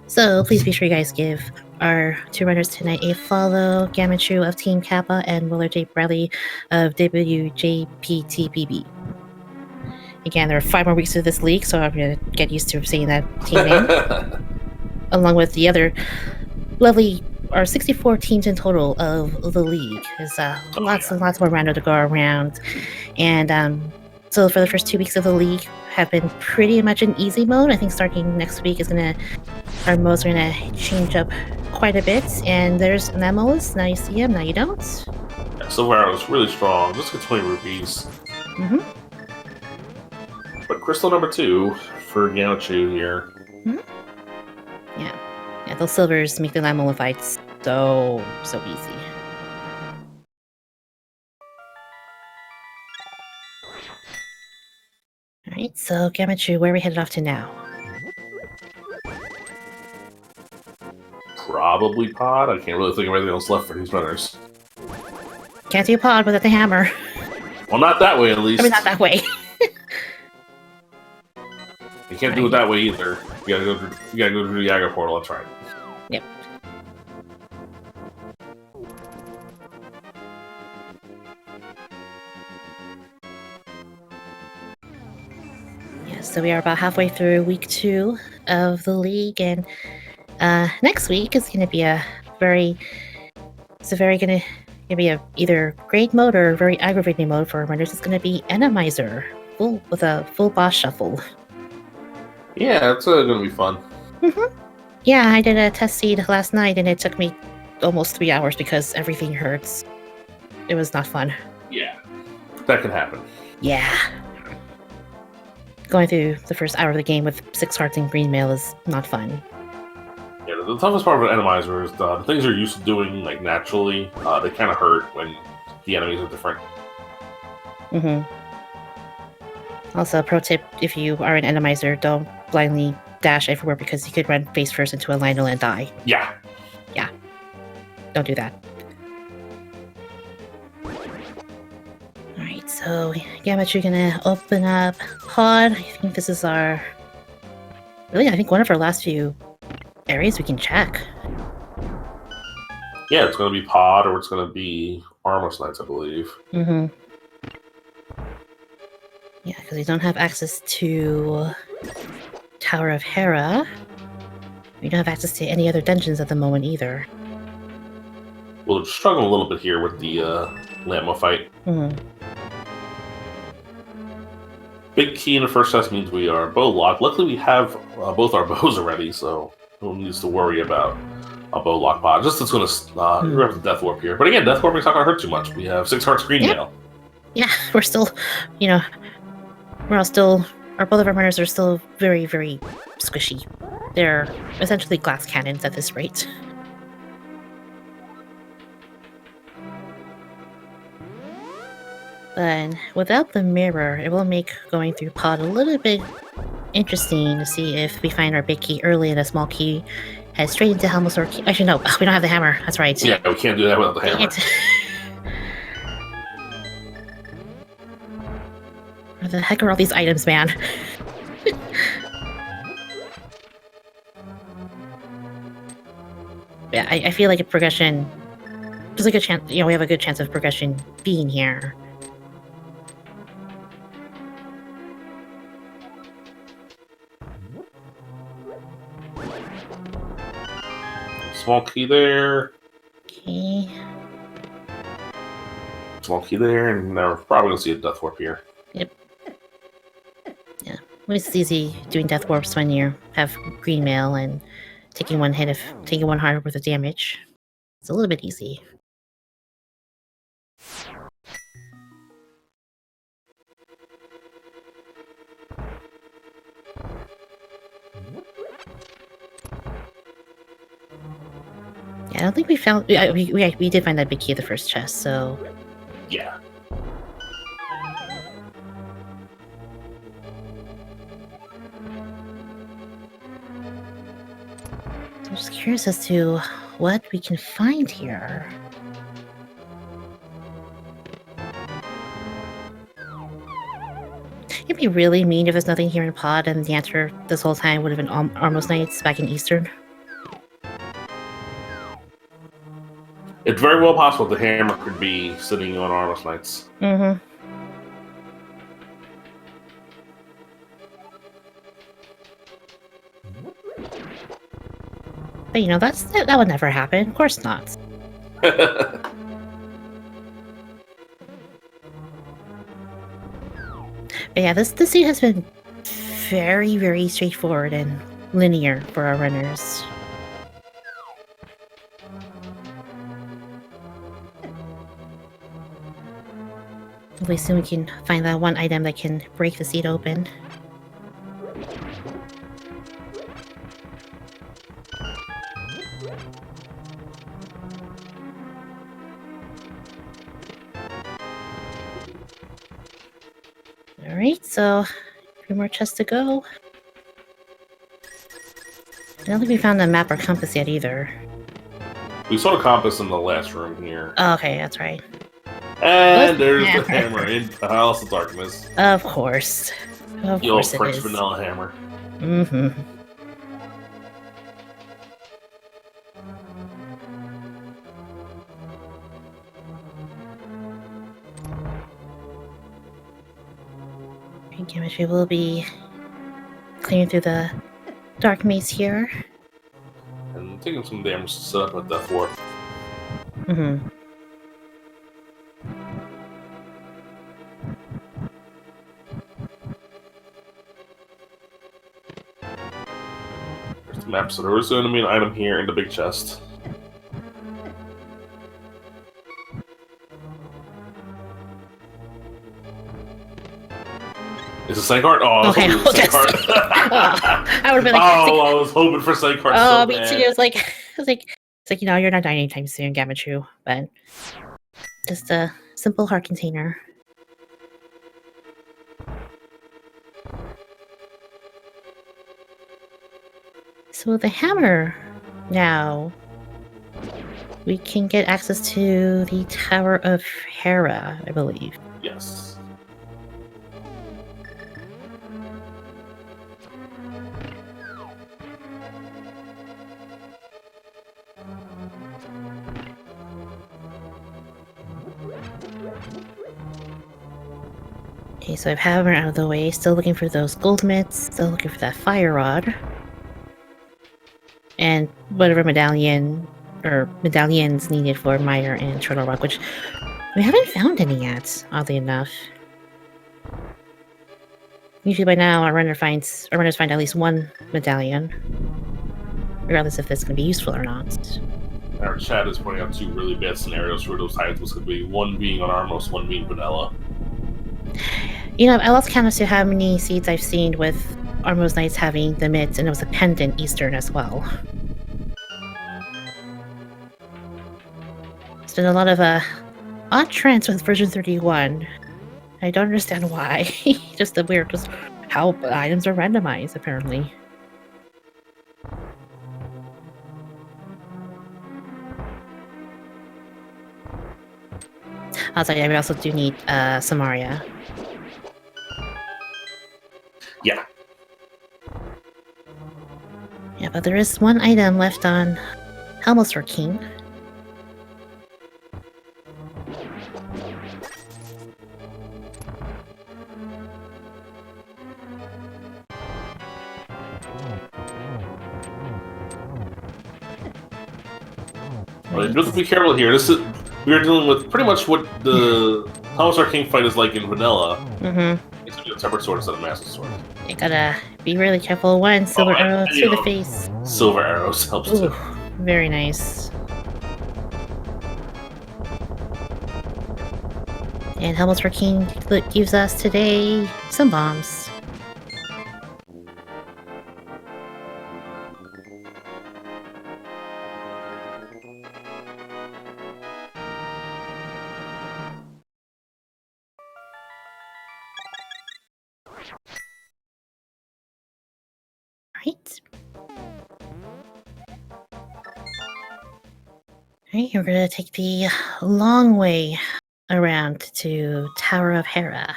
So please be sure you guys give our 2 runners tonight a follow: Gammachuu of Team Kappa and WillardJBradley of WJPTBB. Again, there are 5 more weeks of this league, so I'm going to get used to saying that team name. Along with the other lovely, 64 teams in total of the league. There's lots and lots more rando to go around. And so for the first 2 weeks of the league have been pretty much in easy mode. I think starting next week our modes are gonna change up quite a bit. And there's Nemos. Now you see him, now you don't. Yeah, Silver Arrow is really strong. Just get 20 rupees. Mm-hmm. But crystal number 2 for Gammachuu here. Mm-hmm. Yeah, those silvers make the Lamola fights so easy. Alright, so Gammachuu, where are we headed off to now? probably pod. I can't really think of anything else left for these runners. Can't do pod without the hammer. Well, not that way, at least. I mean, not that way. You can't do it that way either. You gotta go through the aggro portal. That's right. Yep. Yeah, so we are about halfway through week 2 of the league, and next week is going to be either great mode or very aggravating mode for runners. It's going to be Randomizer, with a full boss shuffle. Yeah, it's going to be fun. Yeah, I did a test seed last night, and it took me almost 3 hours because everything hurts. It was not fun. Yeah, that can happen. Yeah. Going through the first hour of the game with 6 hearts and green mail is not fun. Yeah, the toughest part of an Randomizer is the things you're used to doing like naturally. They kind of hurt when the enemies are different. Also, pro tip: if you are an Randomizer, don't blindly dash everywhere because you could run face first into a Lionel and die. Yeah. Don't do that. Alright, so Gammachuu gonna open up pod. I think this is I think one of our last few areas we can check. Yeah, it's going to be pod or it's going to be Armor Knights, I believe. Yeah, because we don't have access to Tower of Hera. We don't have access to any other dungeons at the moment either. We'll struggle a little bit here with the Lammo fight. Big key in the first test means we are bow locked. Luckily, we have both our bows already, so no one needs to worry about a bow lock pod. Just it's going to we have the Death Warp here. But again, Death Warping's not going to hurt too much. We have 6 hearts green mail. Yeah, we're still, both of our runners are still very, very squishy. They're essentially glass cannons at this rate. But without the mirror, it will make going through pod a little bit interesting to see if we find our big key early and a small key head straight into Helmosaur key. Actually, no, we don't have the hammer. That's right. Yeah, we can't do that without the hammer. Where the heck are all these items, man? Yeah, I feel like a progression. There's a good chance, we have a good chance of progression being here. Small key there. Okay. Small key there, and now we're probably going to see a Death Warp here. Yep. Yeah. It's easy doing Death Warps when you have green mail and taking one heart worth of damage. It's a little bit easy. Yeah, I don't think we found. We did find that big key at the first chest, so. Yeah. I'm just curious as to what we can find here. It'd be really mean if there's nothing here in pod and the answer this whole time would have been Armor Knights back in Eastern. It's very well possible the hammer could be sitting on Armor Knights. But that would never happen. Of course not. But yeah, this scene has been very, very straightforward and linear for our runners. Hopefully soon we can find that one item that can break the seed open. Alright, so 3 more chests to go. I don't think we found a map or compass yet either. We saw the compass in the last room here. Oh, okay, that's right. And there's the hammer in the House of Darkness. Of course. Of The old course it French is. vanilla hammer. Mm-hmm. Gammachuu will be clearing through the dark maze here. And taking some damage to set up a death warp. Mm-hmm. There's the map, so there is going to be an item here in the big chest. Is it Psych Art? Oh, Okay, I was hoping it was Psych Art. I would have been like, I was hoping for Psych Art. oh, so me bad. too. It's like, you're not dying anytime soon, Gammachuu. But just a simple heart container. So with the hammer now, we can get access to the Tower of Hera, I believe. Yes. Okay, so I've hammer out of the way. Still looking for those gold mitts. Still looking for that fire rod. And whatever medallion or medallions needed for Meyer and Turtle Rock, which we haven't found any yet, oddly enough. Usually by now our runners find at least one medallion, regardless if that's going to be useful or not. Our chat is pointing out two really bad scenarios for those items could be. One being on Armos, one being vanilla. You know, I lost count as to how many seeds I've seen with Armos Knights having the mitts, and it was a pendant Eastern as well. It's been a lot of odd trends with version 31. I don't understand why. Just how items are randomized, apparently. Also, yeah, we also do need Samaria. Yeah. Yeah, but there is one item left on Helmsor King. Well, you have to be careful here. We are dealing with pretty much what the Helmsar King fight is like in vanilla. Mm-hmm. It's a tempered sword instead of massive sword. You gotta be really careful. One silver arrow to the face. Silver arrows helps too. Very nice. And Helmsor King gives us today some bombs. Right. Alright, we're gonna take the long way around to Tower of Hera,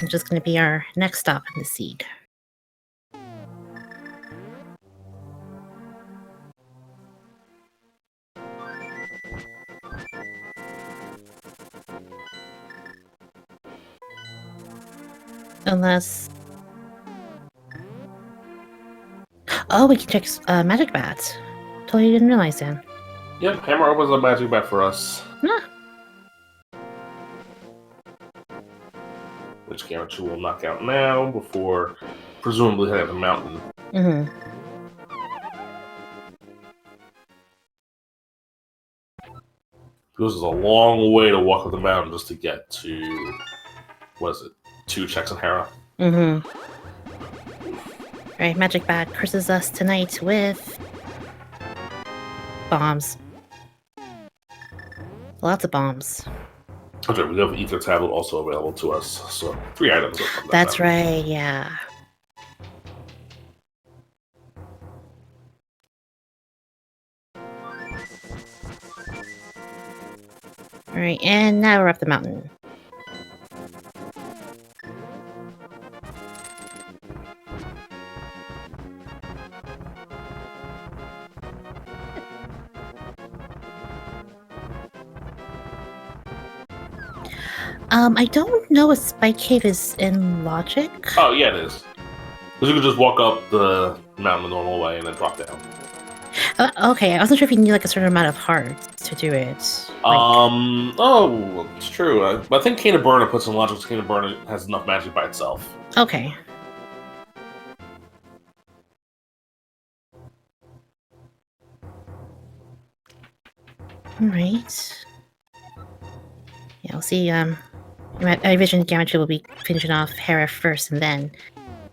which is gonna be our next stop in the seed. Unless... Oh, we can check Magic Bat. Totally didn't realize that. Yep, Hammer opens a magic bat for us. Ah. Which Gammachuu will knock out now before presumably heading up the mountain. Mm-hmm. Because it's a long way to walk up the mountain just to get to, what is it, 2 checks in Hera. Mm-hmm. Alright, Magic Bat curses us tonight with... bombs. Lots of bombs. Okay, we have Ether Tablet also available to us, so 3 items. That's right, yeah. Alright, and now we're up the mountain. I don't know if Spike Cave is in Logic. Oh, yeah, it is. Because you can just walk up the mountain the normal way and then drop down. Okay, I wasn't sure if you need like a certain amount of hearts to do it. Oh, it's true. I think Cane of Burner puts in Logic because Cane of Burner has enough magic by itself. Okay. Alright. Yeah, we'll see, I envision Gammachuu will be finishing off Hera first, and then,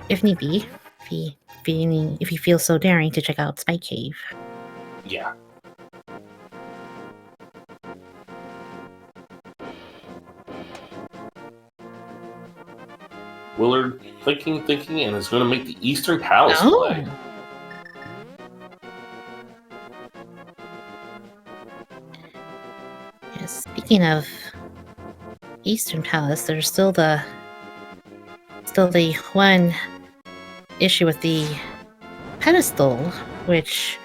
if need be, if he feels so daring to check out Spike Cave. Yeah. Willard thinking, and is going to make the Eastern Palace play. Yeah, speaking of Eastern Palace, there's still the one issue with the pedestal, which,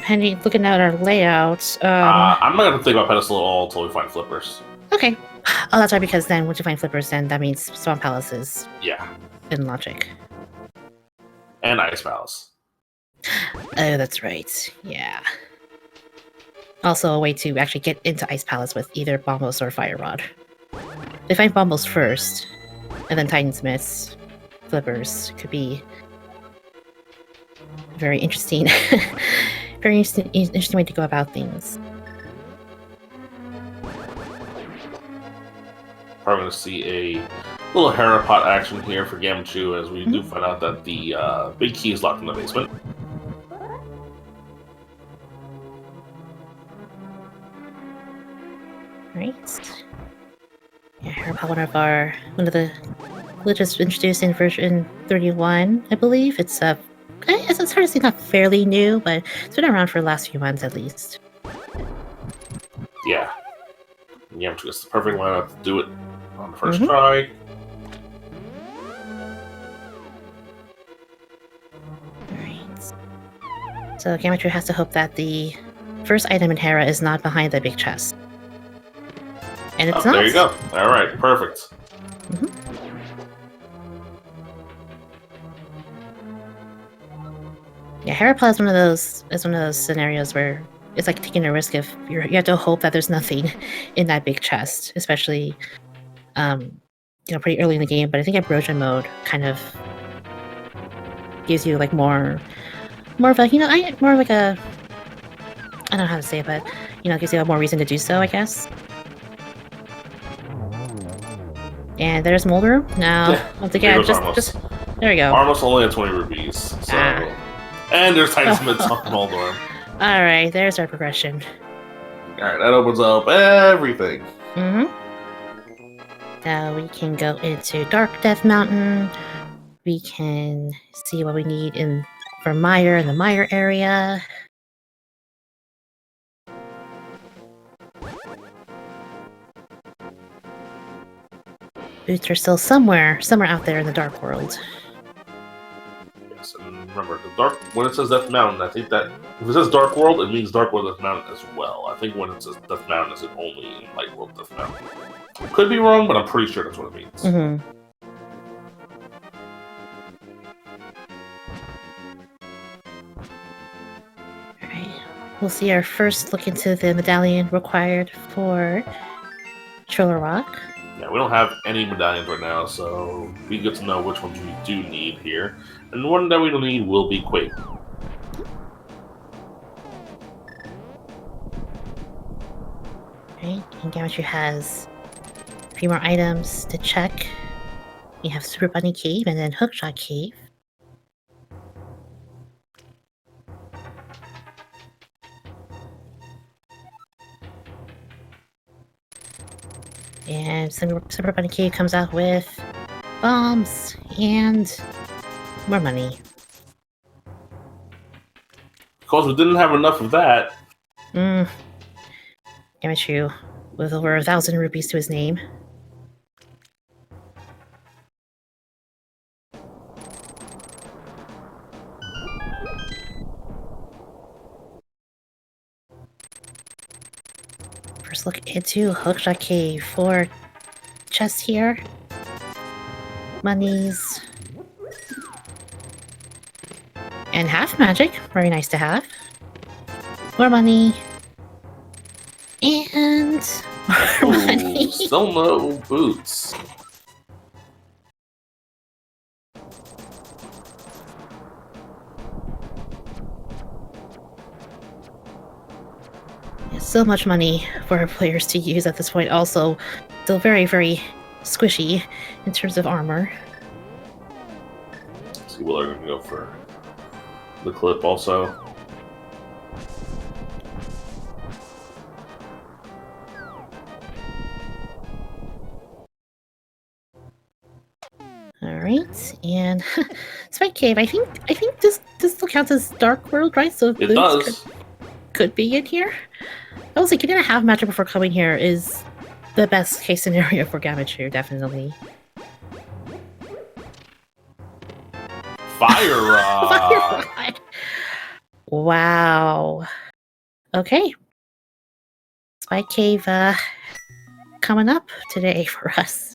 looking at our layout, I'm not going to think about pedestal at all until we find flippers. Okay. Oh, that's right, because then once you find flippers, then that means Swamp Palace is in Logic. And Ice Palace. Oh, that's right. Yeah. Also a way to actually get into Ice Palace with either Bombos or Fire Rod. They find Bombos first, and then Titansmiths, flippers could be very interesting. Very interesting way to go about things. Probably going to see a little Hera pot action here for Gammachuu as we do find out that the big key is locked in the basement. Right. Yeah, Hera pot, one of the glitches introduced in version 31, I believe. It's hard to say not fairly new, but it's been around for the last few months at least. Yeah. Gammachuu gets the perfect lineup to do it on the first try. Alright. So Gammachuu has to hope that the first item in Hera is not behind the big chest. And it's not. There you go. Alright, perfect. Yeah, Hera Pot is one of those scenarios where it's like taking a risk if you have to hope that there's nothing in that big chest, especially pretty early in the game. But I think Ambrosia mode kind of gives you like more of a I don't know how to say it, but gives you more reason to do so, I guess. And there's Molder. Now, once again, just there we go. Armos only at 20 rupees. So. And there's Titansmiths on Moldorm. Alright, there's our progression. Alright, that opens up everything. Now we can go into Dark Death Mountain. We can see what we need for Mire in the Mire area. Boots are still somewhere out there in the Dark World. Yes, and remember, when it says Death Mountain, I think that if it says Dark World, it means Dark World Death Mountain as well. I think when it says Death Mountain, it's only in Light World Death Mountain. I could be wrong, but I'm pretty sure that's what it means. Alright, we'll see our first look into the medallion required for Triller Rock. Yeah, we don't have any medallions right now, so we get to know which ones we do need here. And the one that we don't need will be Quake. Right, and Gammachuu has a few more items to check. We have Super Bunny Cave and then Hookshot Cave. And Super Bunny Cave comes out with bombs and more money. Because we didn't have enough of that. Yeah, Gammachuu with over 1,000 rupees to his name. First look into Hookshot Cave. 4 chests here. Monies. And half magic. Very nice to have. More money. And more money. Still no boots. So much money for our players to use at this point. Also, still very, very squishy in terms of armor. Let's see, Willard gonna go for the clip also. Alright, and Spike Cave, I think this still counts as Dark World, right? So It does. Could be in here. I was like, getting a half matchup before coming here is the best case scenario for Gammachuu, definitely. Fire Rod! Fire Rod! Wow. Okay. Spike Cave coming up today for us.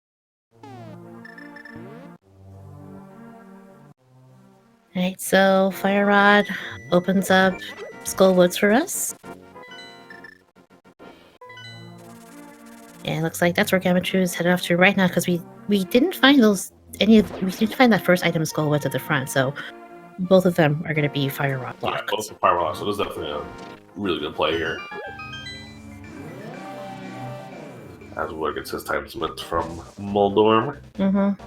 Alright, so Fire Rod opens up Skull Woods for us. And it looks like that's where Gammachuu is headed off to right now, because we didn't find we didn't find that first item Skull Woods at the front, so both of them are going to be Fire Rod locked. Yeah, both are Fire Rod, so this is definitely a really good play here. As Willard gets his time spent from Moldorm. Mm-hmm.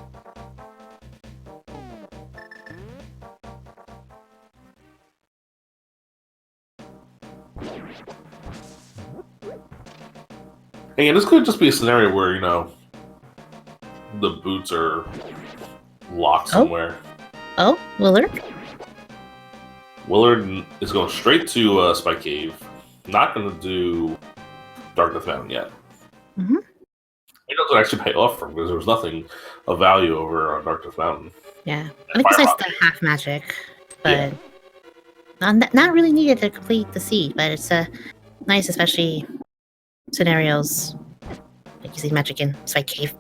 And this could just be a scenario where, you know, the boots are locked somewhere. Oh, Willard? Willard is going straight to Spike Cave. Not going to do Dark Death Mountain yet. Mm-hmm. It doesn't actually pay off for him because there was nothing of value over on Dark Death Mountain. Yeah. I think besides the half magic, but not really needed to complete the seed, but it's nice, especially scenarios like using magic in Spike Cave.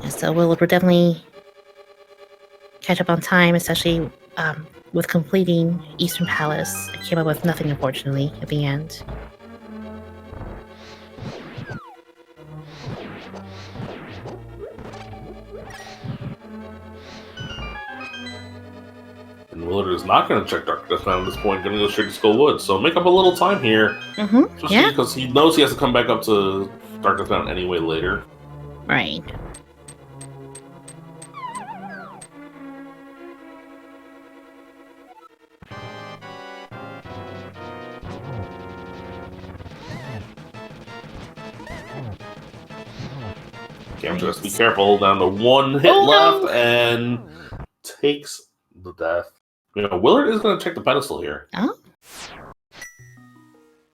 Yeah, so we'll definitely catch up on time, especially with completing Eastern Palace. I came up with nothing, unfortunately, at the end. And Willard is not going to check Dark Death Mountain at this point, going to go straight to Skull Woods. So make up a little time here. Mm-hmm. Yeah. Because he knows he has to come back up to Dark Death Mountain anyway later. Right. Gammachuu has to be careful. Down to one hit left and takes the death. You know, Willard is going to check the pedestal here. Oh.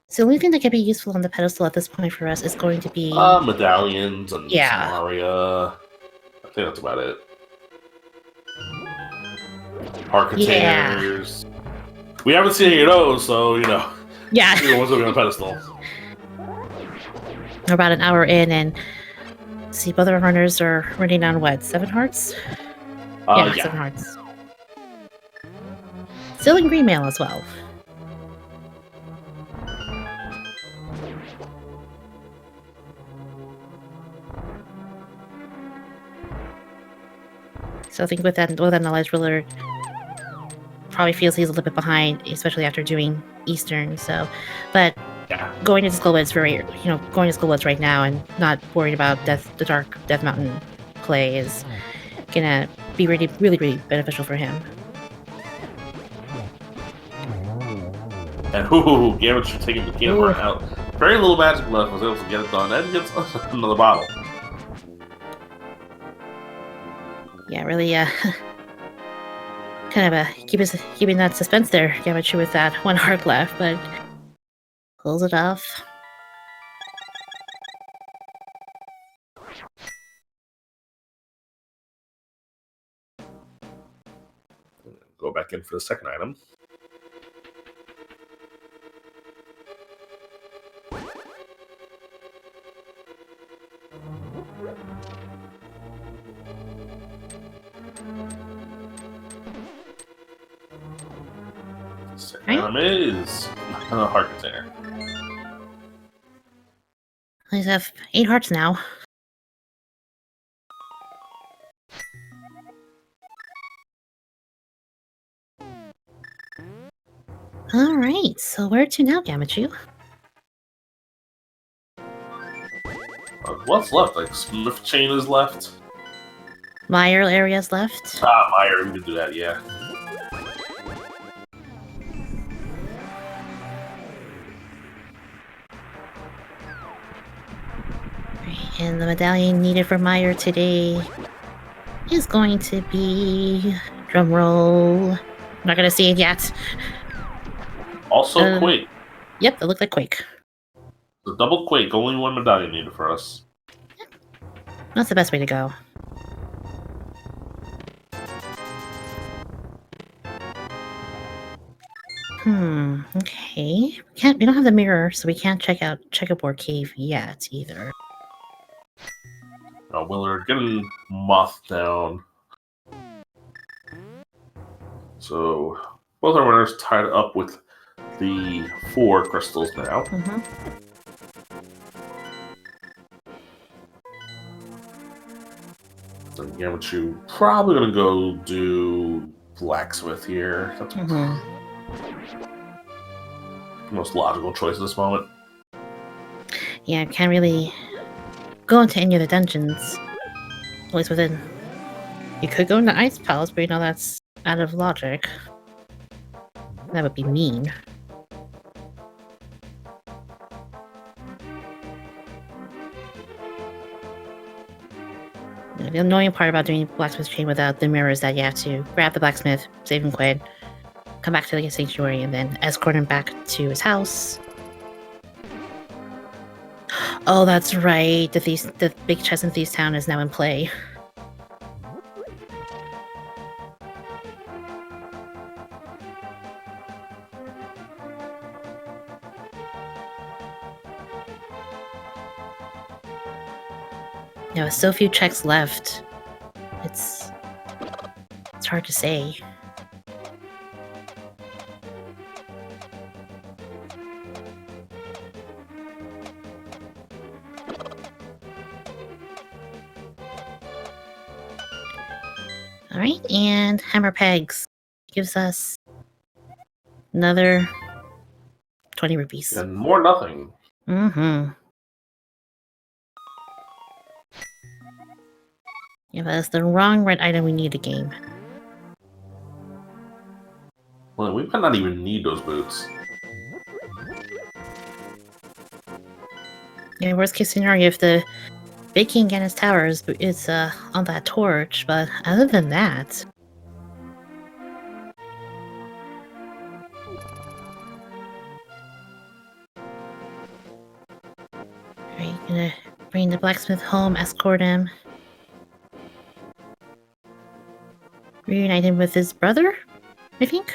So the only thing that can be useful on the pedestal at this point for us is going to be medallions and some aria. I think that's about it. Heart containers. Yeah. We haven't seen any of those, so you know. Yeah. The ones that are on the pedestal. We're about an hour in, and see, both of our runners are running down what, 7 hearts? Yeah, 7 hearts. Still in green mail as well. So I think with that knowledge, Willard probably feels he's a little bit behind, especially after doing Eastern. So, but going into Skull Woods going to Skull Woods right now and not worrying about the Dark Death Mountain play is gonna be really, really, really beneficial for him. And Gammachuu taking the camera out. Very little magic left, was able to get it done, and gets another bottle. Yeah, really, Kind of keeping that suspense there, Gammachuu, with that one heart left, but pulls it off. Go back in for the second item. Second item is a heart container. I have 8 hearts now. Alright, so where to now, Gammachuu? What's left? Like, Smith Chain is left. Meyer area's left. Meyer, we can do that, yeah. And the medallion needed for Meyer today is going to be... drumroll. I'm not gonna see it yet. Also, Quake. Yep, it looked like Quake. The double Quake, only one medallion needed for us. That's the best way to go. Okay. We don't have the mirror, so we can't check out Checkerboard Cave yet either. Oh, Willard, getting moth down. So both our winners tied up with the 4 crystals now. And Gammachuu probably gonna go do blacksmith here. That's the most logical choice at this moment. Yeah, can't really go into any of the dungeons. At least within. You could go into Ice Palace, but you know that's out of logic. That would be mean. The annoying part about doing Blacksmith Chain without the mirror is that you have to grab the blacksmith, save him Quid, come back to the sanctuary, and then escort him back to his house. Oh, that's right. The big chest in Thieves Town is now in play. You know, so few checks left. It's hard to say. Alright, and Hammer Pegs gives us another 20 rupees. And more nothing. Yeah, that's the wrong red item we need to game. Well, we might not even need those boots. Yeah, worst case scenario, if the Big King and his tower is on that torch, but other than that... Alright, gonna bring the blacksmith home, escort him. Reunite him with his brother, I think?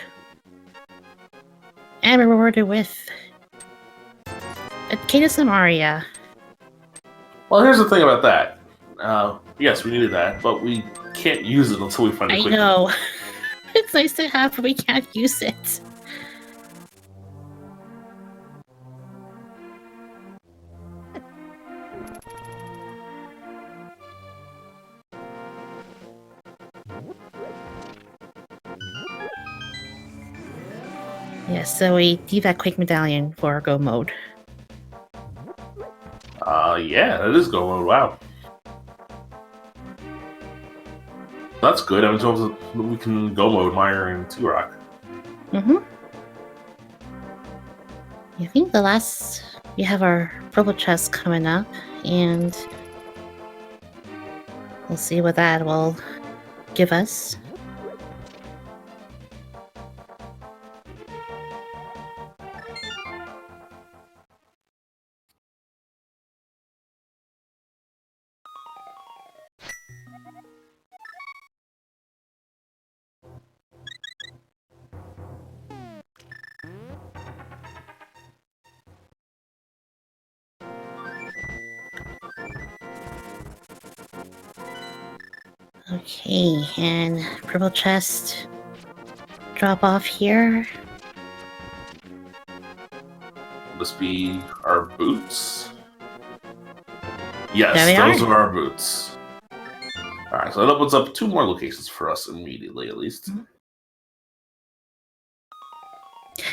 And we're rewarded with... a Cadus and Aria. Well, here's the thing about that. Yes, we needed that, but we can't use it until we find a quick. I know. It's nice to have, but we can't use it. Yes, so we need that quick medallion for our go mode. Yeah, that is go mode. Wow. That's good. I mean, we can go mode Meyer and T-Rock. I think we have our purple chest coming up, and we'll see what that will give us. Okay, and purple chest drop off here. Will this be our boots? Yes, There they those are. are our boots. Alright, so that opens up 2 more locations for us immediately, at least.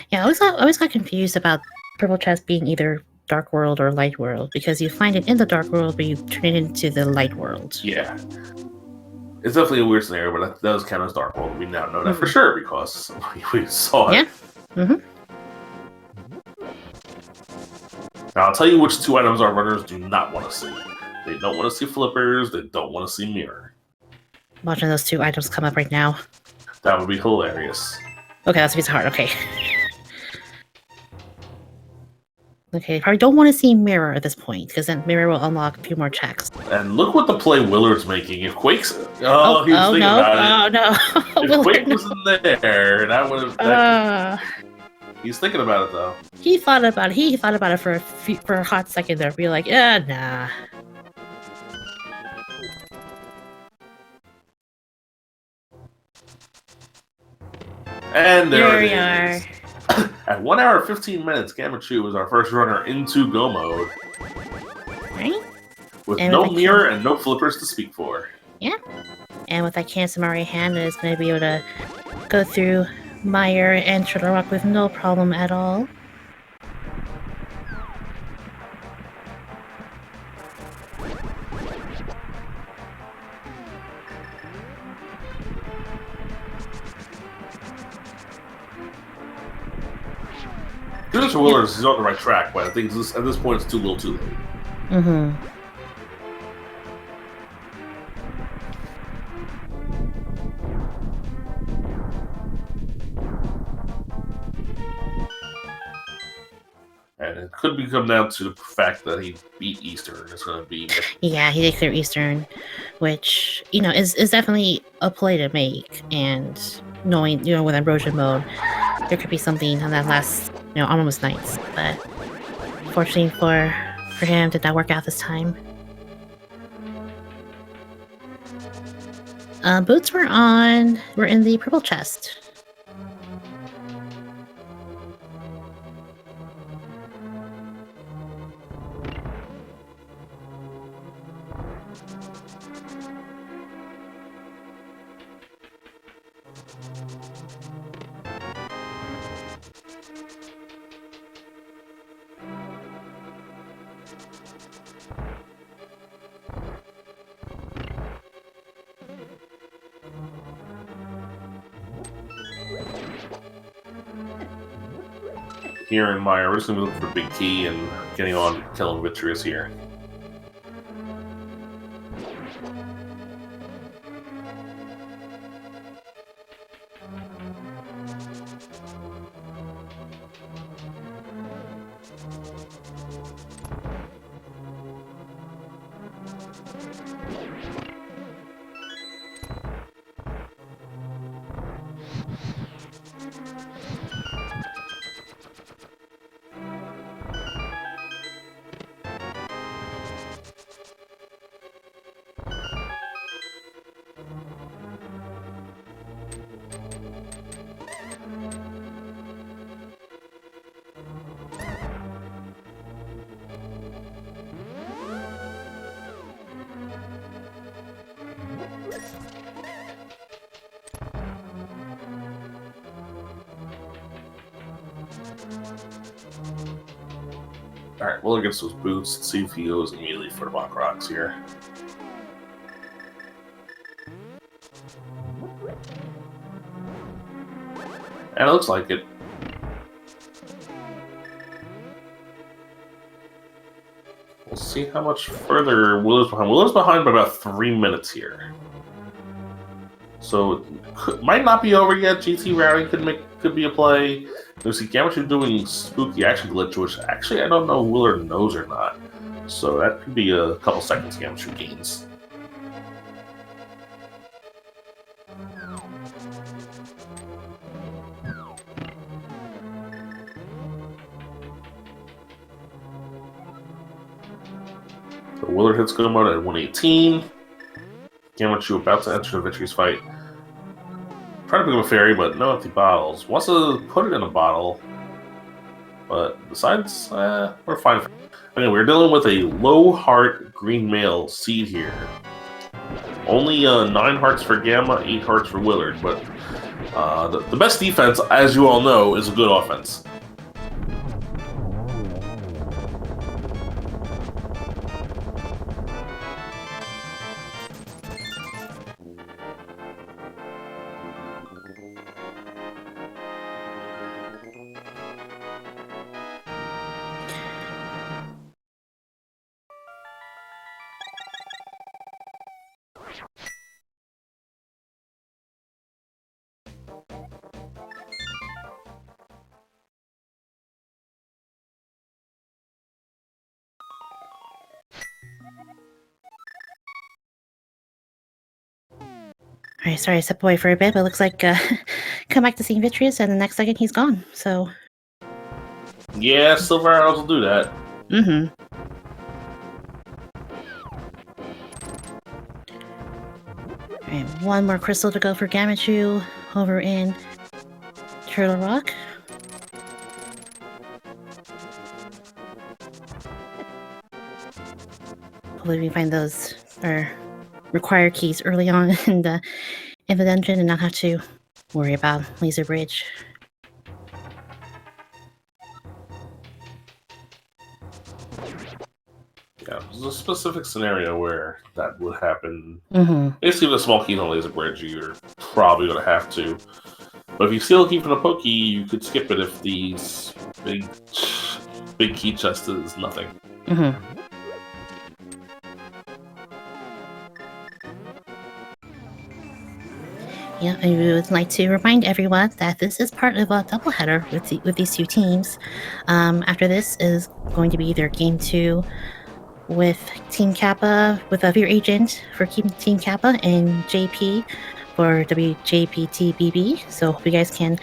Yeah, I always got confused about purple chest being either dark world or light world, because you find it in the dark world, but you turn it into the light world. Yeah. It's definitely a weird scenario, but that does count as Dark World. We now know that for sure because we saw it. Yeah. Now, I'll tell you which 2 items our runners do not want to see. They don't want to see flippers, they don't want to see mirror. Watching those 2 items come up right now. That would be hilarious. Okay, that's a piece of heart. Okay. Okay, probably don't want to see mirror at this point, because then mirror will unlock a few more checks. And look what the play Willard's making. If Quake's... Oh, he was thinking no. about it. Oh, no. If Quake was in there, that would have... He's thinking about it, though. He thought about it. He thought about it for a hot second there. Be like, yeah, nah. And there we it are. is. At 1 hour 15 minutes, Gammachuu was our first runner into Go mode. Right? With And no with mirror and no flippers to speak for. Yeah. And with that Kansamari hand, it's going to be able to go through Mire and Turtle Rock with no problem at all. Kudos for Willard, he's on the right track, but I think at this point it's too little too late. Mm-hmm. And it could come down to the fact that he beat Eastern. It's going to be... Yeah, he did clear Eastern, which, is definitely a play to make. And knowing, with Ambrosia mode, there could be something on that last, almost nights. But fortunately for him, did not work out this time. Boots were in the purple chest. Here in Mire, we're just going to be looking for Big Key and getting on killing Vitreous here. Alright, Willard gets those boots. Let's see if he goes immediately for the Block Rocks here. And it looks like it. We'll see how much further Willard's behind. Willard's behind by about 3 minutes here. So it might not be over yet. GT Rowdy could be a play. You see Gammachuu doing spooky action glitch, which actually I don't know if Willard knows or not. So that could be a couple seconds Gammachuu gains. So Willard hits go mode at 118. Gammachuu about to enter the victories fight. Trying to pick up a fairy, but no empty bottles. Wants to put it in a bottle, but besides, we're fine. Okay, we're dealing with a low heart green male seed here. Only 9 hearts for Gamma, 8 hearts for Willard, but the best defense, as you all know, is a good offense. Alright, sorry I stepped away for a bit, but it looks like come back to seeing Vitreous, and the next second he's gone. So Yeah, silver arrows will do that. mm-hmm. Alright, one more crystal to go for Gammachuu over in Turtle Rock. Hopefully we find those or require keys early on in the dungeon and not have to worry about Laser Bridge. Yeah, there's a specific scenario where that would happen. Mm-hmm. Basically, with a small key on Laser Bridge, you're probably going to have to. But if you steal a key from a Pokey, you could skip it if these big key chest is nothing. Mm-hmm. Yeah, and we would like to remind everyone that this is part of a doubleheader with these two teams. After this is going to be either Game 2 with Team Kappa, with a Veer Agent for Team Kappa, and JP for WJPTBB. So hope you guys can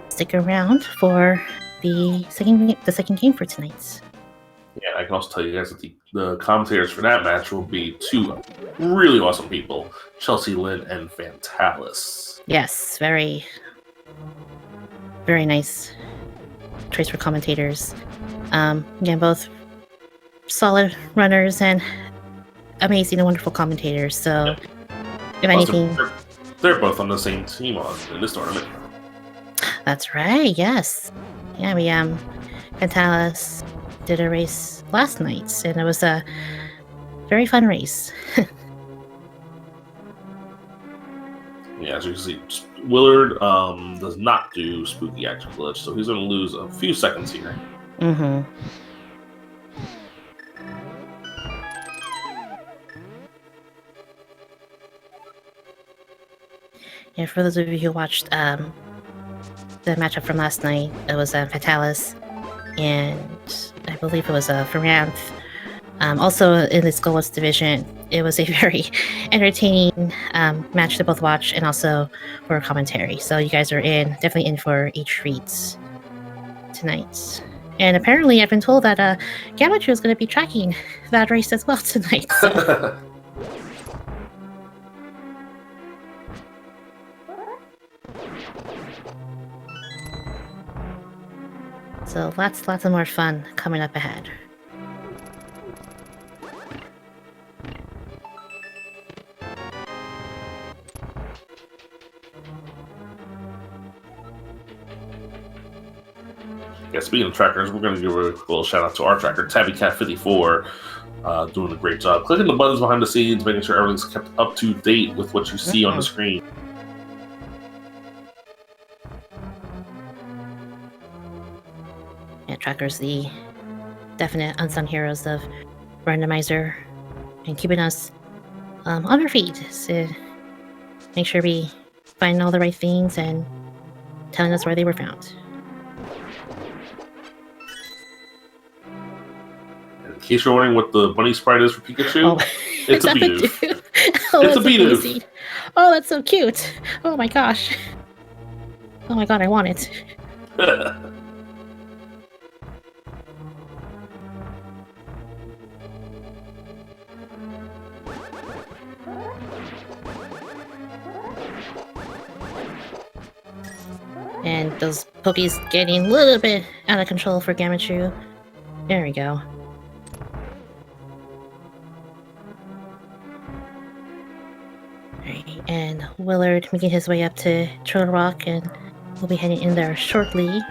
stick around for the second game for tonight. Yeah, I can also tell you guys that the commentators for that match will be 2 really awesome people, Chelsea Lynn and Fantalis. Yes, very, very nice choice for commentators. Again, both solid runners and amazing and wonderful commentators. So, if anything, they're both on the same team in this tournament. That's right. Yes. Yeah, we Fantalis did a race last night, and it was a very fun race. Yeah, as you can see, Willard does not do Spooky Action Glitch, so he's going to lose a few seconds here. Mm-hmm. Yeah, for those of you who watched the matchup from last night, it was Fatalis, and I believe it was Faranth. Also in the Skullwoods division, it was a very entertaining match to both watch and also for commentary. So you guys are definitely in for a treat tonight. And apparently, I've been told that Gammachuu is going to be tracking that race as well tonight. So. So lots of more fun coming up ahead. Yeah, speaking of trackers, we're going to give a little shout out to our tracker, TabbyCat54, doing a great job. Clicking the buttons behind the scenes, making sure everything's kept up to date with what you see on the screen. Yeah, trackers, the definite unsung heroes of Randomizer, and keeping us on our feet. So make sure we find all the right things and telling us where they were found. In case you're wondering what the bunny sprite is for Pikachu, it's a Bidoof. Oh, it's a Bidoof. Oh, that's so cute. Oh my gosh. Oh my god, I want it. those Poke's getting a little bit out of control for Gammachuu. There we go. Alright, and Willard making his way up to Turtle Rock, and we'll be heading in there shortly.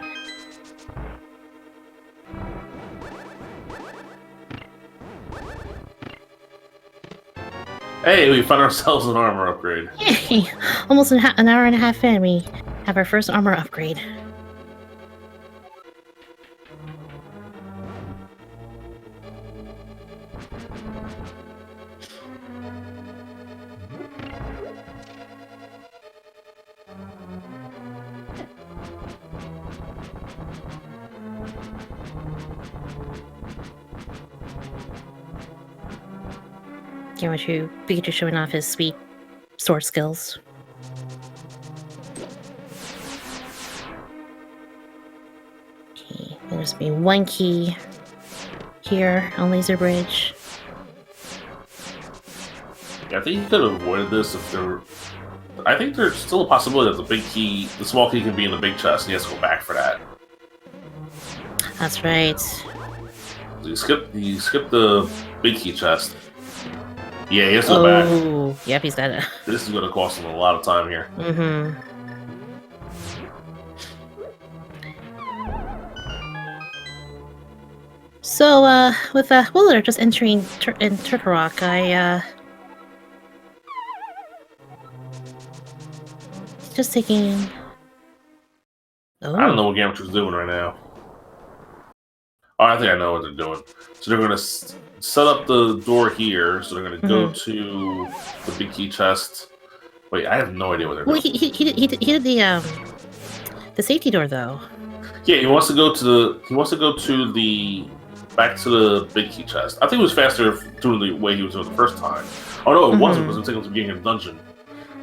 Hey, we found ourselves an armor upgrade. Yay! Almost an hour and a half in, we have our first armor upgrade. Gammachuu, Pikachu showing off his sweet sword skills. Okay, there's be one key here on Laser Bridge. Yeah, I think you could have avoided this if there. I think there's still a possibility that the small key can be in the big chest, and he has to go back for that. That's right. So you skip the big key chest. Yeah, he has to go back. Oh, yep, he's got it. This is going to cost him a lot of time here. Mm-hmm. So, with Willard just entering in Turtle Rock, just taking. Oh. I don't know what Gammachuu's doing right now. Oh, I think I know what they're doing. So they're going to set up the door here. So they're going to go to the big key chest. Wait, I have no idea what they're doing. He did the safety door though. Yeah, he wants to go to the back to the big key chest. I think it was faster doing the way he was doing the first time. Oh no, it wasn't because it took him to being in a dungeon.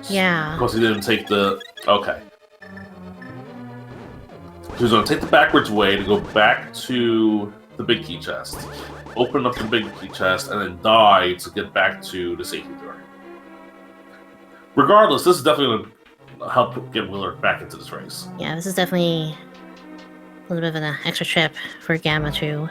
Yeah. Because he didn't take the okay. He was going to take the backwards way to go back to the big key chest, open up the big key chest, and then die to get back to the safety door. Regardless, this is definitely going to help get Willard back into this race. Yeah, this is definitely a little bit of an extra trip for Gammachuu.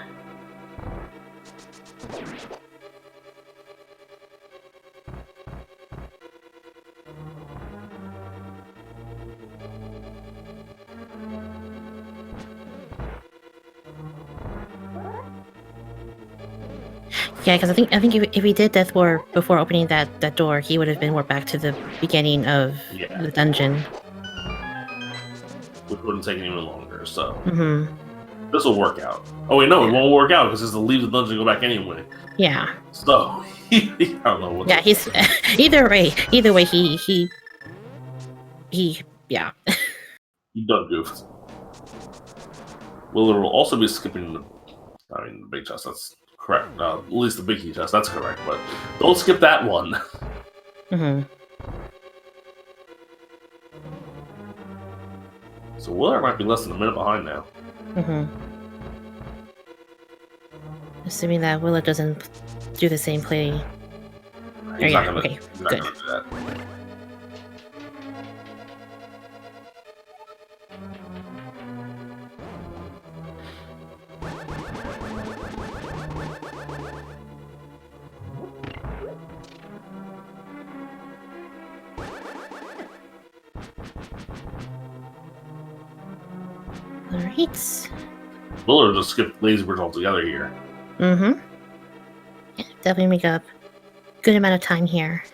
Yeah, because I think if he did Death War before opening that door, he would have been more back to the beginning of the dungeon. Which wouldn't take even longer, so this will work out. Oh wait, no, it won't work out because he has to leave the dungeon and go back anyway. Yeah. So I don't know what. Yeah, he's either way. He yeah. He done goofed. Willard will also be skipping the big chest. That's correct. At least the big key chest. That's correct. But don't skip that one. So Willard might be less than a minute behind now. Assuming that Willard doesn't do the same play. He's not gonna, okay, he's not good. gonna do that. Alright. Willard just skipped Lazy Bridge altogether here. Yeah, definitely make up a good amount of time here.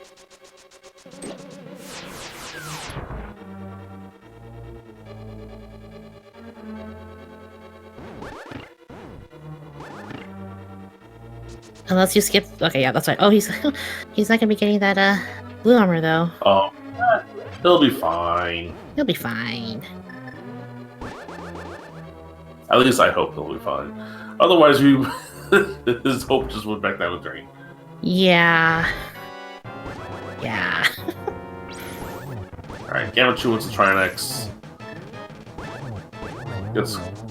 Unless you skip. Okay, yeah, that's right. Oh, he's not gonna be getting that blue armor though. Oh, he'll be fine. He'll be fine. At least I hope he'll be fine. Otherwise, his hope just went back down the drain. Yeah. Yeah. Alright, Gammachuu wants to try an X.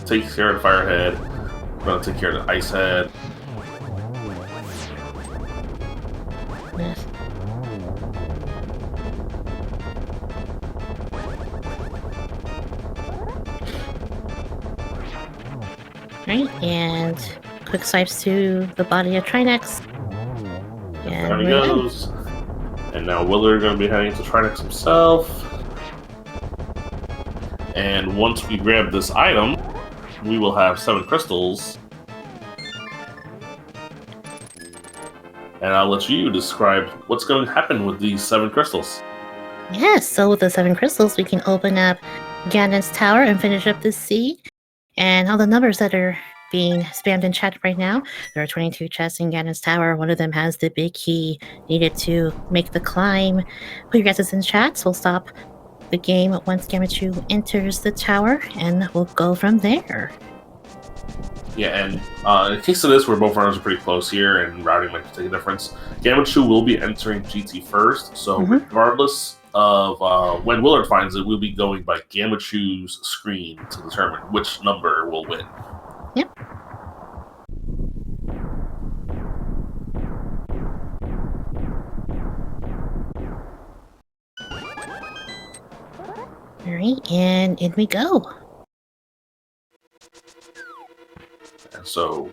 Takes care of the Fire Head. I'm gonna take care of the Ice Head. Yes. Right, and quick swipes to the body of Trinex. And There he we're in. goes. And now Willard going to be heading to Trinex himself. And once we grab this item, we will have 7 crystals. And I'll let you describe what's going to happen with these 7 crystals. Yes, so with the 7 crystals, we can open up Ganon's tower and finish up this sea. And all the numbers that are being spammed in chat right now, there are 22 chests in Ganon's tower. One of them has the big key needed to make the climb. Put your guesses in chat, so we'll stop the game once Gammachuu enters the tower, and we'll go from there. Yeah, and in case of this, where both runners are pretty close here, and routing might take a difference, Gammachuu will be entering GT first, so regardless of when Willard finds it, we'll be going by Gammachuu's screen to determine which number will win. Yep. Alright, and in we go. And so,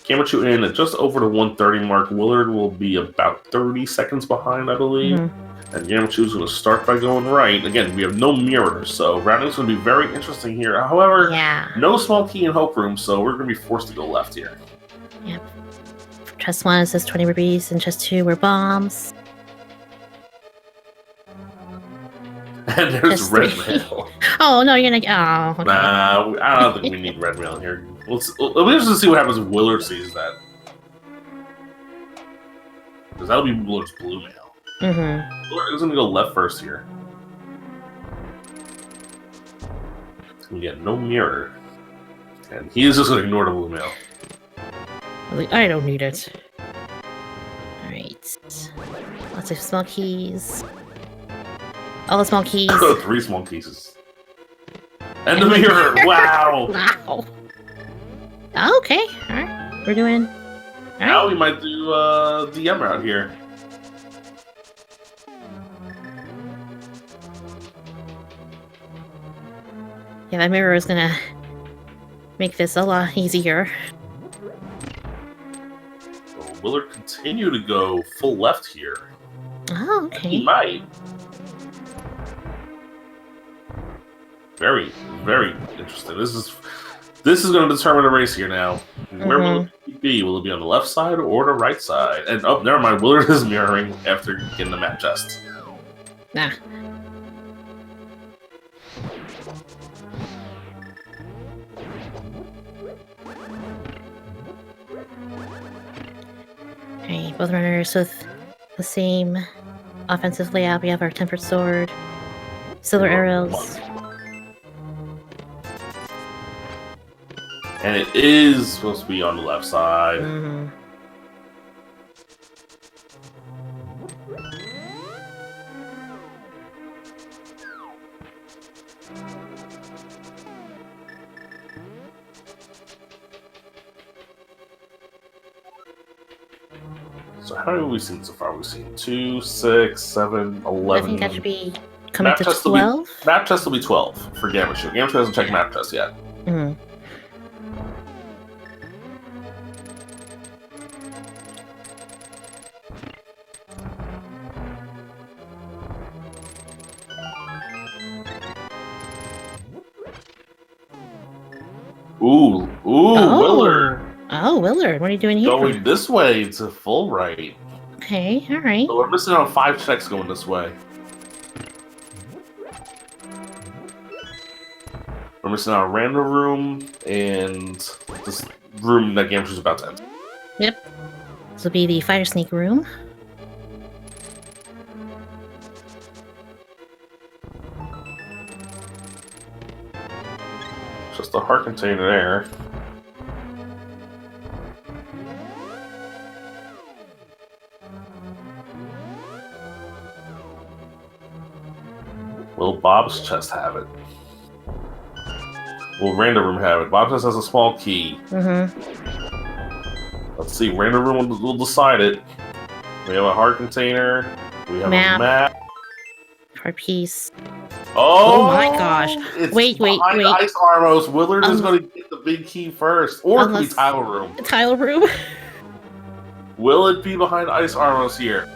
Gammachuu in at just over the 130 mark. Willard will be about 30 seconds behind, I believe. And Gammachuu's going to start by going right. Again, we have no mirrors, so routing's going to be very interesting here. However, no small key in Hope Room, so we're going to be forced to go left here. Yep. Chest 1 says 20 rupees, and chest 2 were bombs. And there's red mail. Oh, no, you're gonna... Oh, okay. Nah, I don't think we need red mail here. Let's just see what happens if Willard sees that. Because that'll be Willard's blue mail. Willard is going to go left first here. We get no mirror. And he is just going to ignore the blue mail. I don't need it. Alright. Lots of small keys. All the small keys. 3 small keys. And the mirror! Wow! Wow. Okay, alright. We're doing... All now we might do DM route here. Yeah, that mirror is gonna make this a lot easier. So Willard continue to go full left here. Oh, okay. He might. Very, very interesting. This is going to determine the race here now. Where will it be? Will it be on the left side or the right side? And oh, never mind. Willard is mirroring after getting the map chest. Nah. Okay, both runners with the same offensive layout. We have our tempered sword, silver arrows. And it is supposed to be on the left side. So how many have we seen so far? We've seen 2, 6, 7, 11. I think that should be coming to 12. Map test will be 12 for Gammachuu. Gammachuu hasn't checked map test yet. Ooh, Willard. Oh, Willard, what are you doing here? Going this way to full right. Okay, alright. So we're missing out on 5 checks going this way. We're missing out on random room and this room that Gammachoo's about to enter. Yep. This will be the fire sneak room. Just a heart container there. Will Bob's chest have it? Will Random Room have it? Bob's chest has a small key. Let's see. Random Room will decide it. We have a heart container. We have a map. Heart piece. Oh my gosh! Wait! Ice Armos. Willard is going to get the big key first. Or it could be Unless- tile room. Tile room. Will it be behind Ice Armos here?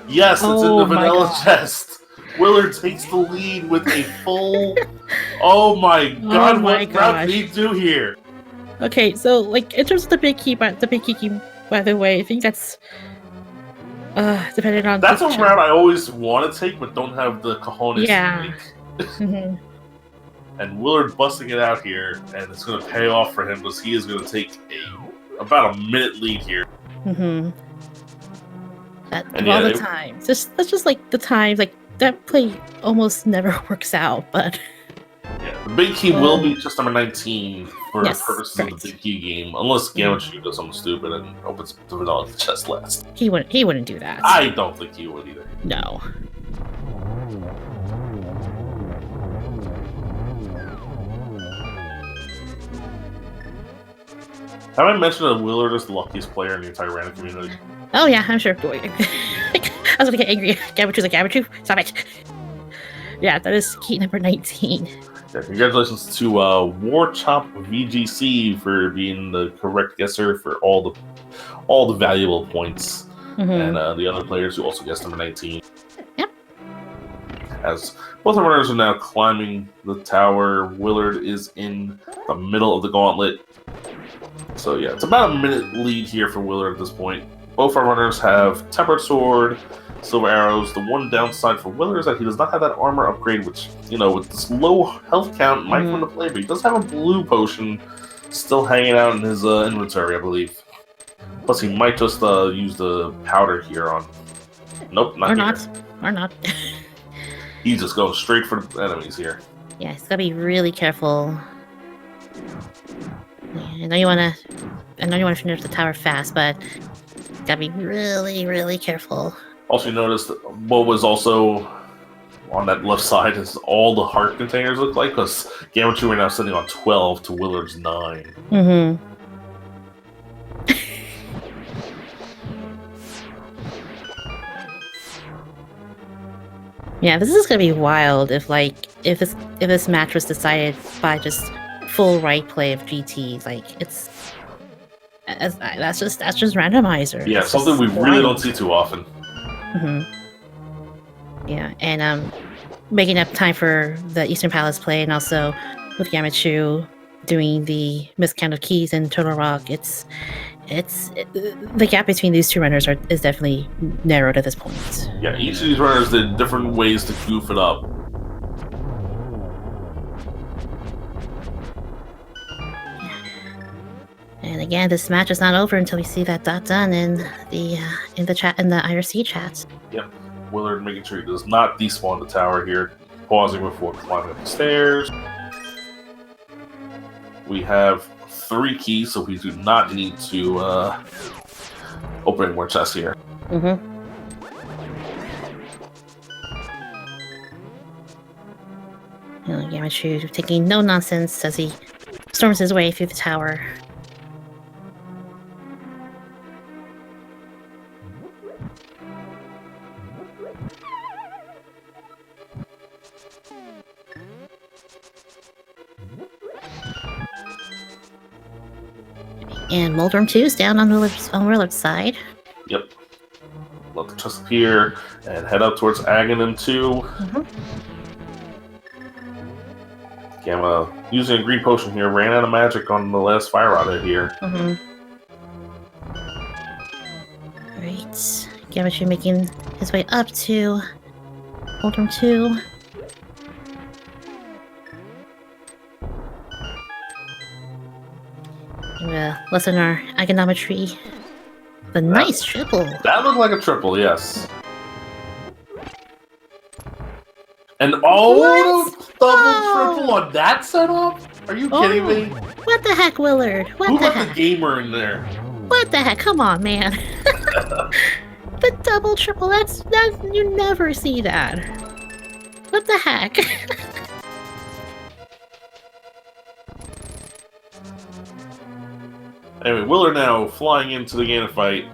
Yes, it's in Oh the my vanilla God. chest. Willard takes the lead with a full... Oh my god, my what route did gosh. he do here? Okay, so like in terms of the big key, by the way, I think that's depending on. That's the a route I always want to take, but don't have the cojones Yeah. to take. Mhm. And Willard busting it out here, and it's going to pay off for him because he is going to take about a minute lead here. Mhm. That And all yeah, the time. That's just like the times. Like that play almost never works out, but. Yeah, the big key will be just number 19 for Yes, purposes correct. of the big key game, unless Gammachuu does something stupid and opens the vanilla chest last. He wouldn't do that. I don't think he would either. No. Have I mentioned that Willard is the luckiest player in the entire random community? Oh yeah, I'm sure. I was gonna get angry. Gammachoo's like, Gammachoo, stop it. Yeah, that is key number 19. Yeah, congratulations to Warchop VGC for being the correct guesser for all the valuable points, Mhm. and the other players who also guessed number 19. Yep. As both the runners are now climbing the tower, Willard is in the middle of the gauntlet. So yeah, it's about a minute lead here for Willard at this point. Both our runners have Tempered Sword, Silver Arrows. The one downside for Willard is that he does not have that armor upgrade, which, you know, with this low health count might come into play, but he does have a blue potion still hanging out in his inventory, I believe. Plus, he might just use the powder here on... Nope, not here. Or not. He's just going straight for the enemies here. Yeah, he's gotta be really careful. Yeah, I know you wanna finish the tower fast, but gotta be really, really careful. Also, you noticed what was also on that left side is all the heart containers look like, because Gammachuu are now sitting on 12 to Willard's 9. Mm-hmm. Yeah, this is gonna be wild if this match was decided by just full right play of GT. Like that's just randomizer. Yeah, It's something just we really wild. don't see too often. Yeah, and making up time for the Eastern Palace play, and also with Gammachuu doing the miscounted keys in Turtle Rock. The gap between these two runners is definitely narrowed at this point. Yeah, each of these runners did different ways to goof it up. And again, this match is not over until we see that dot done in the chat, in the IRC chat. Yep, Willard making sure he does not despawn the tower here, pausing before climbing up the stairs. We have 3 keys, so we do not need to open any more chests here. Gammachuu taking no nonsense as he storms his way through the tower. And Moldrum 2 is down on Willard's side. Yep. Let the chest appear and head up towards Aghanim 2. Gamma, using a green potion here, ran out of magic on the last fire rod hit here. Right. Gammachuu making his way up to Moldrum 2. Lessen our econometry. The nice triple. That looked like a triple, yes. And double triple on that setup? Are you kidding me? What the heck, Willard? Who let the gamer in there? What the heck? Come on, man. The double triple, that's you never see that. What the heck? Anyway, Willard now flying into the Ganon fight.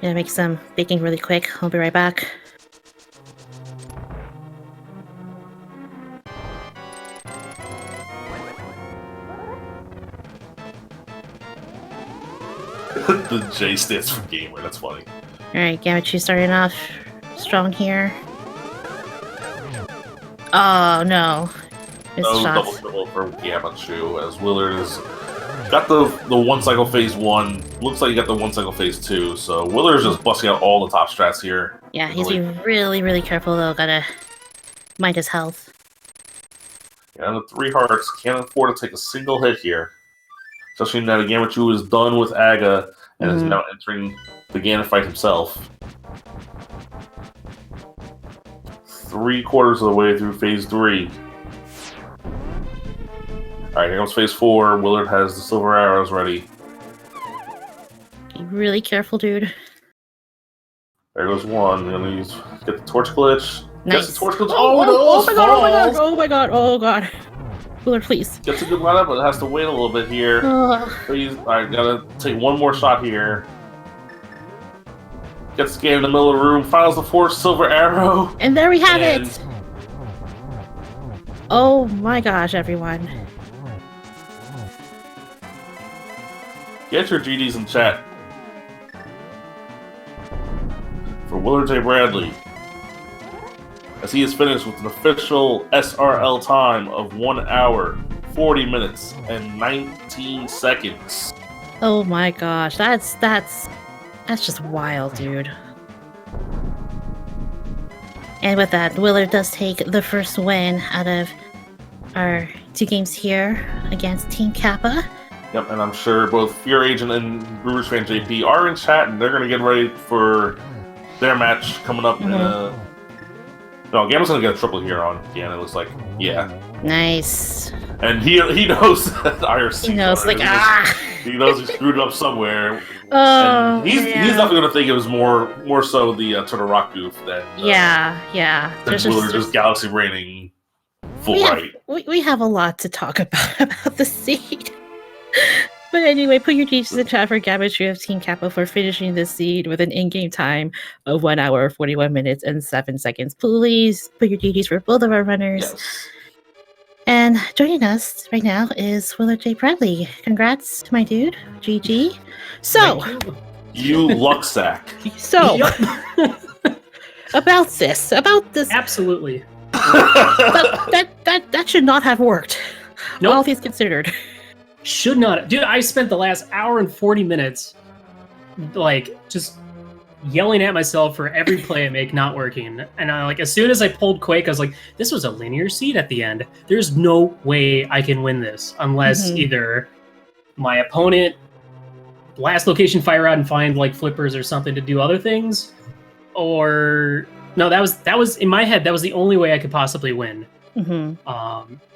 Gonna make some baking really quick. I'll be right back. The J stands for gamer. That's funny. All right, Gammachuu starting off strong here. Oh no! Missed No double shots. triple for Gammachuu as Willard has got the one cycle phase 1. Looks like he got the 1 cycle phase 2. So Willard's just busting out all the top strats here. Yeah, he's being really careful though. Gotta mind his health. And the 3 hearts can't afford to take a single hit here. Especially now that Gammachuu is done with Aga and is now entering the Ganon fight himself. 3/4 of the way through phase 3. Alright, here comes phase 4. Willard has the silver arrows ready. Be really careful, dude. There goes one. Then get the torch glitch. Nice. Gets the torch glitch. Oh my god! Oh god! Willard, please. Gets a good lineup, but it has to wait a little bit here. Please, I gotta take one more shot here. Gets the game in the middle of the room, files the 4th silver arrow. And there we have it! Oh my gosh, everyone. Get your GDs in chat. For WillardJBradley. As he is finished with an official SRL time of 1 hour, 40 minutes, and 19 seconds. Oh my gosh, that's just wild, dude. And with that, Willard does take the first win out of our 2 games here against Team Kappa. Yep, and I'm sure both Fear Agent and Brewers Fan JP are in chat, and they're going to get ready for their match coming up in a... No, Gamma's going to get a triple here on Ganon, it looks like. Yeah. Nice. And he knows that IRC. He knows, like, He knows he screwed it up somewhere. Oh, and he's definitely going to think it was more so the Turtle Rock goof than... yeah. Than Willard just Galaxy Raining full right. We have a lot to talk about the seed. But anyway, put your GGs in the chat for Gammachuu of Team Kappa for finishing the seed with an in-game time of 1 hour, 41 minutes, and 7 seconds. Please put your GGs for both of our runners. Yes. And joining us right now is WillardJBradley. Congrats, my dude. GG. So, you luck sack. So, about this. Absolutely. That should not have worked. Nope. All things considered. Should not. Dude, I spent the last hour and 40 minutes, like, just yelling at myself for every play I make not working. And as soon as I pulled Quake, I was like, this was a linear seed at the end. There's no way I can win this unless either my opponent last location fire out and find, like, flippers or something to do other things, or... No, that was in my head, that was the only way I could possibly win.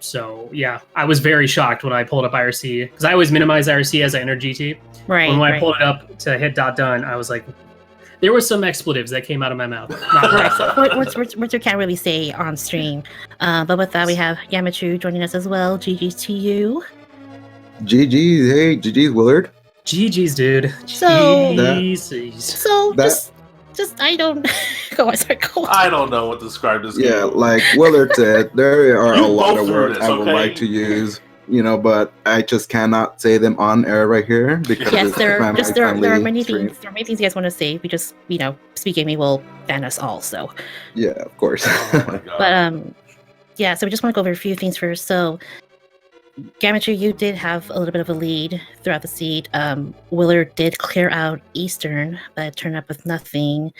So yeah, I was very shocked when I pulled up IRC, because I always minimize IRC as I enter GT. Right. When I pulled it up to hit .done, I was like, there were some expletives that came out of my mouth. Words you can't really say on stream. But with that, we have Gammachuu joining us as well. GG's to you. GG's, hey, GG's Willard. GG's, dude. Just I don't go on. Sorry, go on. I don't know what to describe this game. Yeah, like Willard said, there are a lot of words this, I would like to use, but I just cannot say them on air right here because yes, there are many stream. things. There are many things you guys want to say. We just, SpeedGaming will ban us all. So yeah, of course. Oh my God. But yeah. So we just want to go over a few things first. So Gammachuu, you did have a little bit of a lead throughout the seed. Willard did clear out Eastern, but turned up with nothing.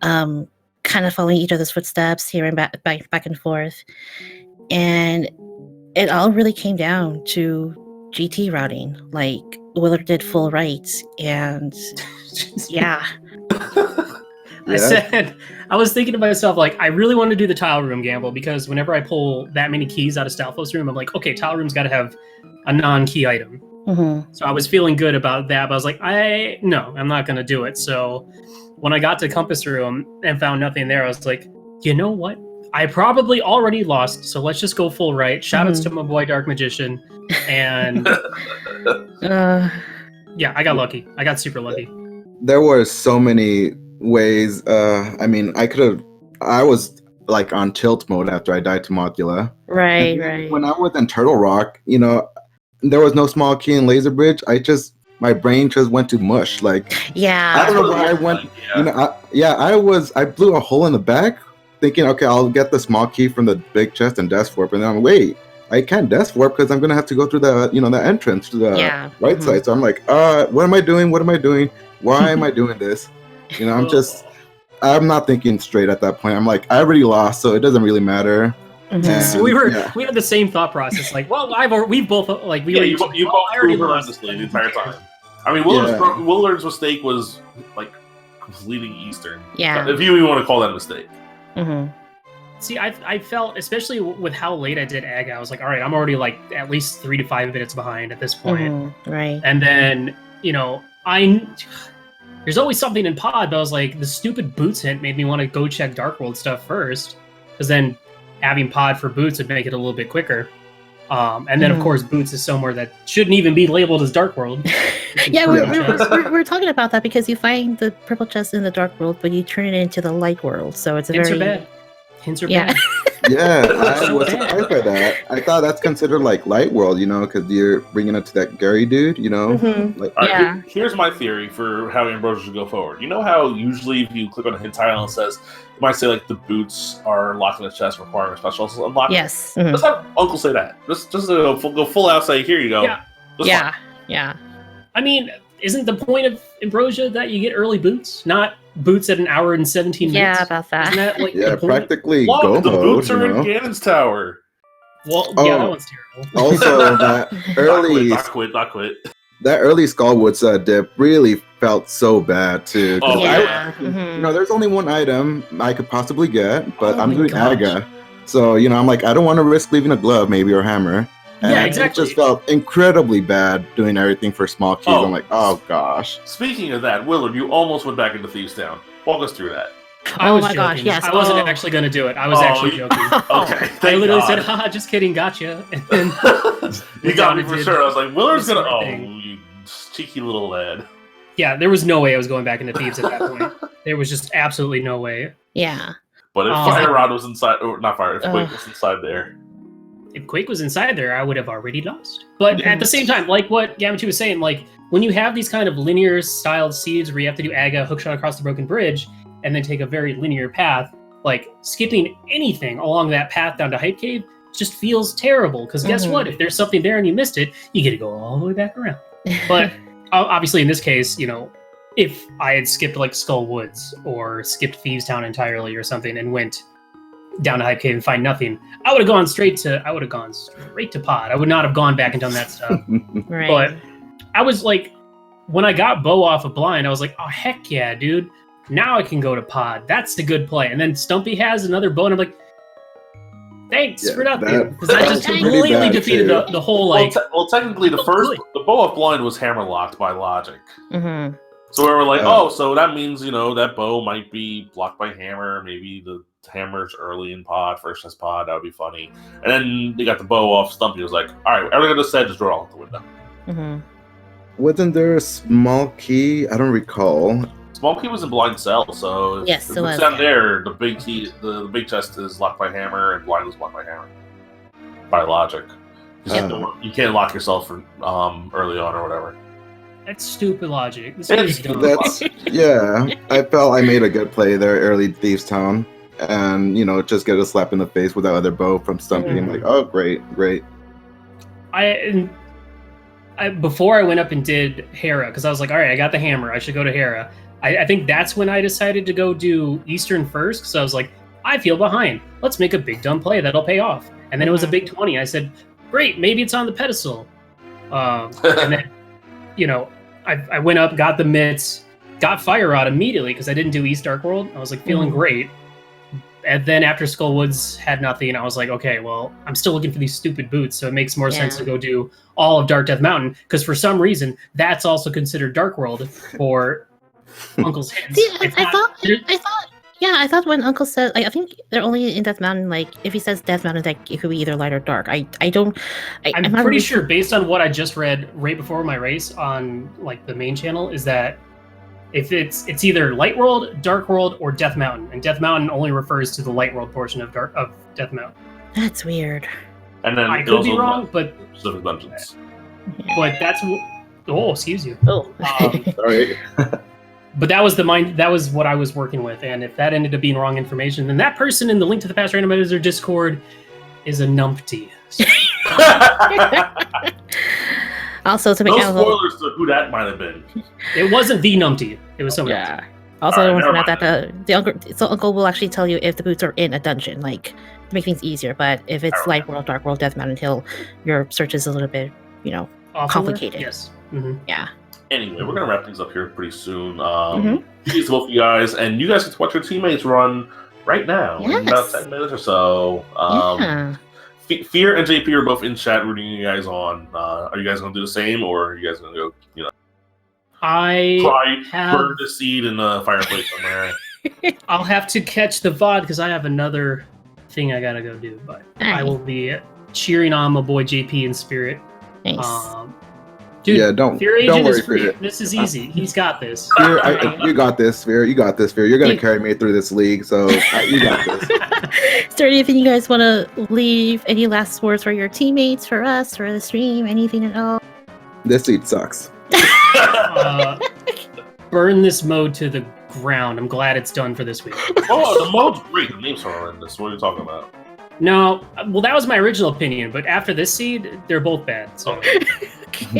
Kind of following each other's footsteps here and back and forth. And it all really came down to GT routing. Like, Willard did full rights, and yeah. I was thinking to myself, like, I really want to do the tile room gamble, because whenever I pull that many keys out of Stalfos room, I'm like, okay, tile room's got to have a non-key item. So I was feeling good about that, but I was like, no, I'm not going to do it. So when I got to Compass room and found nothing there, I was like, you know what? I probably already lost, so let's just go full right. Shoutouts to my boy Dark Magician. And yeah, I got lucky. I got super lucky. There were so many ways. I was like on tilt mode after I died to Modula. Right. When I was in Turtle Rock, there was no small key in Laser Bridge. I just my brain just went to mush. Like Yeah. I don't know why I went. I blew a hole in the back, thinking, okay, I'll get the small key from the big chest and death warp, and then wait, I can't death warp because I'm gonna have to go through the the entrance to the right side. So I'm like, what am I doing? What am I doing? Why am I doing this? I'm not thinking straight at that point. I'm like, I already lost, so it doesn't really matter. So we had the same thought process. Like, well, we've both like we were. You both proved horrendously the entire time. I mean, Willard's mistake was like completing Eastern. Yeah. If you even want to call that a mistake. Mm-hmm. See, I felt, especially with how late I did Aga, I was like, all right, I'm already like at least 3 to 5 minutes behind at this point. Right. And then there's always something in Pod, but I was like, the stupid Boots hint made me want to go check Dark World stuff first, because then having Pod for Boots would make it a little bit quicker. And then, of course, Boots is somewhere that shouldn't even be labeled as Dark World. We're talking about that because you find the purple chest in the Dark World, but you turn it into the Light World, so it's Hints are bad. Hints are bad. Yeah, I was surprised by that. I thought that's considered like Light World, because you're bringing it to that Gary dude, Like, here's my theory for how Ambrosia should go forward. You know how usually if you click on a hint tile and it says, it might say like the boots are locked in the chest requiring a special unlock. Yes. Let's have Uncle say that. Just go full out, say, here you go. Yeah. I mean, isn't the point of Ambrosia that you get early boots, not boots at 1 hour and 17 minutes? Yeah, about that. Isn't that like the point? Practically go mode. The boots are in Ganon's tower. Well, yeah, that one's terrible. Also, that early not quit. That early Skullwoods dip really felt so bad too. There's only one item I could possibly get, but I'm doing Aga, so I'm like, I don't want to risk leaving a glove, maybe, or hammer. And exactly. It just felt incredibly bad doing everything for small keys. I'm like, oh gosh. Speaking of that, Willard, you almost went back into Thieves Town. Walk us through that. I was my joking. Gosh, yes. I wasn't actually going to do it. I was actually joking. Okay. I literally said, haha, just kidding, gotcha. And then you got me for sure. I was like, Willard's going to... Oh, you cheeky little lad. Yeah, there was no way I was going back into Thieves at that point. There was just absolutely no way. Yeah. But if Fire Rod was inside... Or not Fire, if Quake was inside there... If Quake was inside there, I would have already lost. But at the same time, like what Gammachuu was saying, like when you have these kind of linear styled seeds where you have to do Aga, hookshot across the broken bridge, and then take a very linear path, like skipping anything along that path down to Hype Cave just feels terrible. Because guess what? If there's something there and you missed it, you get to go all the way back around. But obviously in this case, if I had skipped like Skull Woods or skipped Thieves Town entirely or something and went down to Hype Cave and find nothing, I would have gone straight to Pod. I would not have gone back and done that stuff. Right. But I was like, when I got Bo off of Blind, I was like, oh heck yeah, dude. Now I can go to Pod. That's the good play. And then Stumpy has another bow, and I'm like, thanks for nothing. Because that just completely defeated the whole like. Well, technically, the bow off Blind was hammer locked by logic. Mm-hmm. So we were like, so that means that bow might be blocked by hammer. Maybe the hammer's early in Pod, first as Pod. That would be funny. And then they got the bow off Stumpy. It was like, all right, everything I just said, just draw out the window. Mm-hmm. Wasn't there a small key? I don't recall. Small key was in Blind Cell, so if it's down there, the big key, the big chest is locked by hammer, and Blind is blocked by hammer. By logic. You can't lock yourself for early on or whatever. That's stupid logic. I felt I made a good play there early Thieves Town. And, just get a slap in the face with that other bow from Stumpy. I'm like, oh, great. Before I went up and did Hera, because I was like, all right, I got the hammer. I should go to Hera. I think that's when I decided to go do Eastern first, because I was like, I feel behind. Let's make a big dumb play that'll pay off. And then it was a big 20. I said, great, maybe it's on the pedestal. And then, I went up, got the mitts, got Fire Rod immediately because I didn't do East Dark World. I was like feeling great. And then after Skullwoods had nothing, I was like, okay, well, I'm still looking for these stupid boots, so it makes more sense to go do all of Dark Death Mountain, because for some reason, that's also considered Dark World for Uncle's hints. See, I thought when Uncle said, I think they're only in Death Mountain, like, if he says Death Mountain, like, it could be either light or dark. I'm pretty sure, based on what I just read right before my race on, like, the main channel, is that if it's either Light World, Dark World, or Death Mountain, and Death Mountain only refers to the Light World portion of Death Mountain. That's weird. And then I could be wrong, but specific dungeons. But that's Oh, excuse you. Oh. Sorry. But that was what I was working with, and if that ended up being wrong information, then that person in the Link to the Past Randomizer Discord is a numpty. Also, to make No out a little, spoilers to who that might have been. It wasn't the numpty. It was someone else. yeah. Also, Alright, I want to never point out that the uncle will actually tell you if the boots are in a dungeon, like to make things easier. But if it's Alright. Light World, Dark World, Death Mountain Hill, your search is a little bit, Awful? complicated. Yes. Mm-hmm. Yeah. Anyway, we're gonna wrap things up here pretty soon. Mhm. Thanks to both of you guys, and you guys get to watch your teammates run right now in about Yes. 10 minutes or so. Yeah. Fear and JP are both in chat rooting you guys on. Are you guys gonna do the same, or are you guys gonna go, I try have. burn the seed in the fireplace somewhere? I'll have to catch the VOD because I have another thing I gotta go do. But I Alright. will be cheering on my boy JP in spirit. Nice. Dude, Yeah, don't Agent worry, is free. Fear. This is easy. He's got this. Fear, you got this, Fear. You got this, Fear. You're gonna You- carry me through this league, so you got this. Is there anything you guys want to leave? Any last words for your teammates, for us, for the stream? Anything at all? This seed sucks. Burn this mode to the ground. I'm glad it's done for this week. Oh, the mode's great. The names are horrendous. What are you talking about? No, well, that was my original opinion, but after this seed, they're both bad. So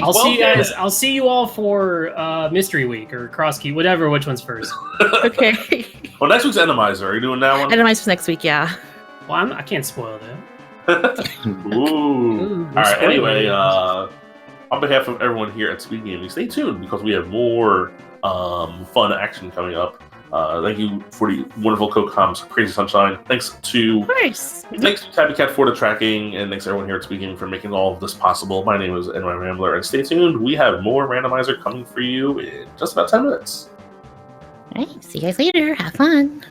I'll see you guys. I'll see you all for Mystery Week or Cross Key, whatever. Which one's first? Okay. Well, next week's Randomizer. Are you doing that one? Randomize for next week, yeah. Well, I can't spoil that. Ooh. All right. spoilers. Anyway, on behalf of everyone here at SpeedGaming, stay tuned because we have more fun action coming up. Thank you for the wonderful co-coms, Crazy Sunshine. Thanks to Of course. Tabby Cat for the tracking, and thanks to everyone here at SpeedGaming for making all of this possible. My name is NY Rambler, and stay tuned. We have more Randomizer coming for you in just about 10 minutes. All right. See you guys later. Have fun.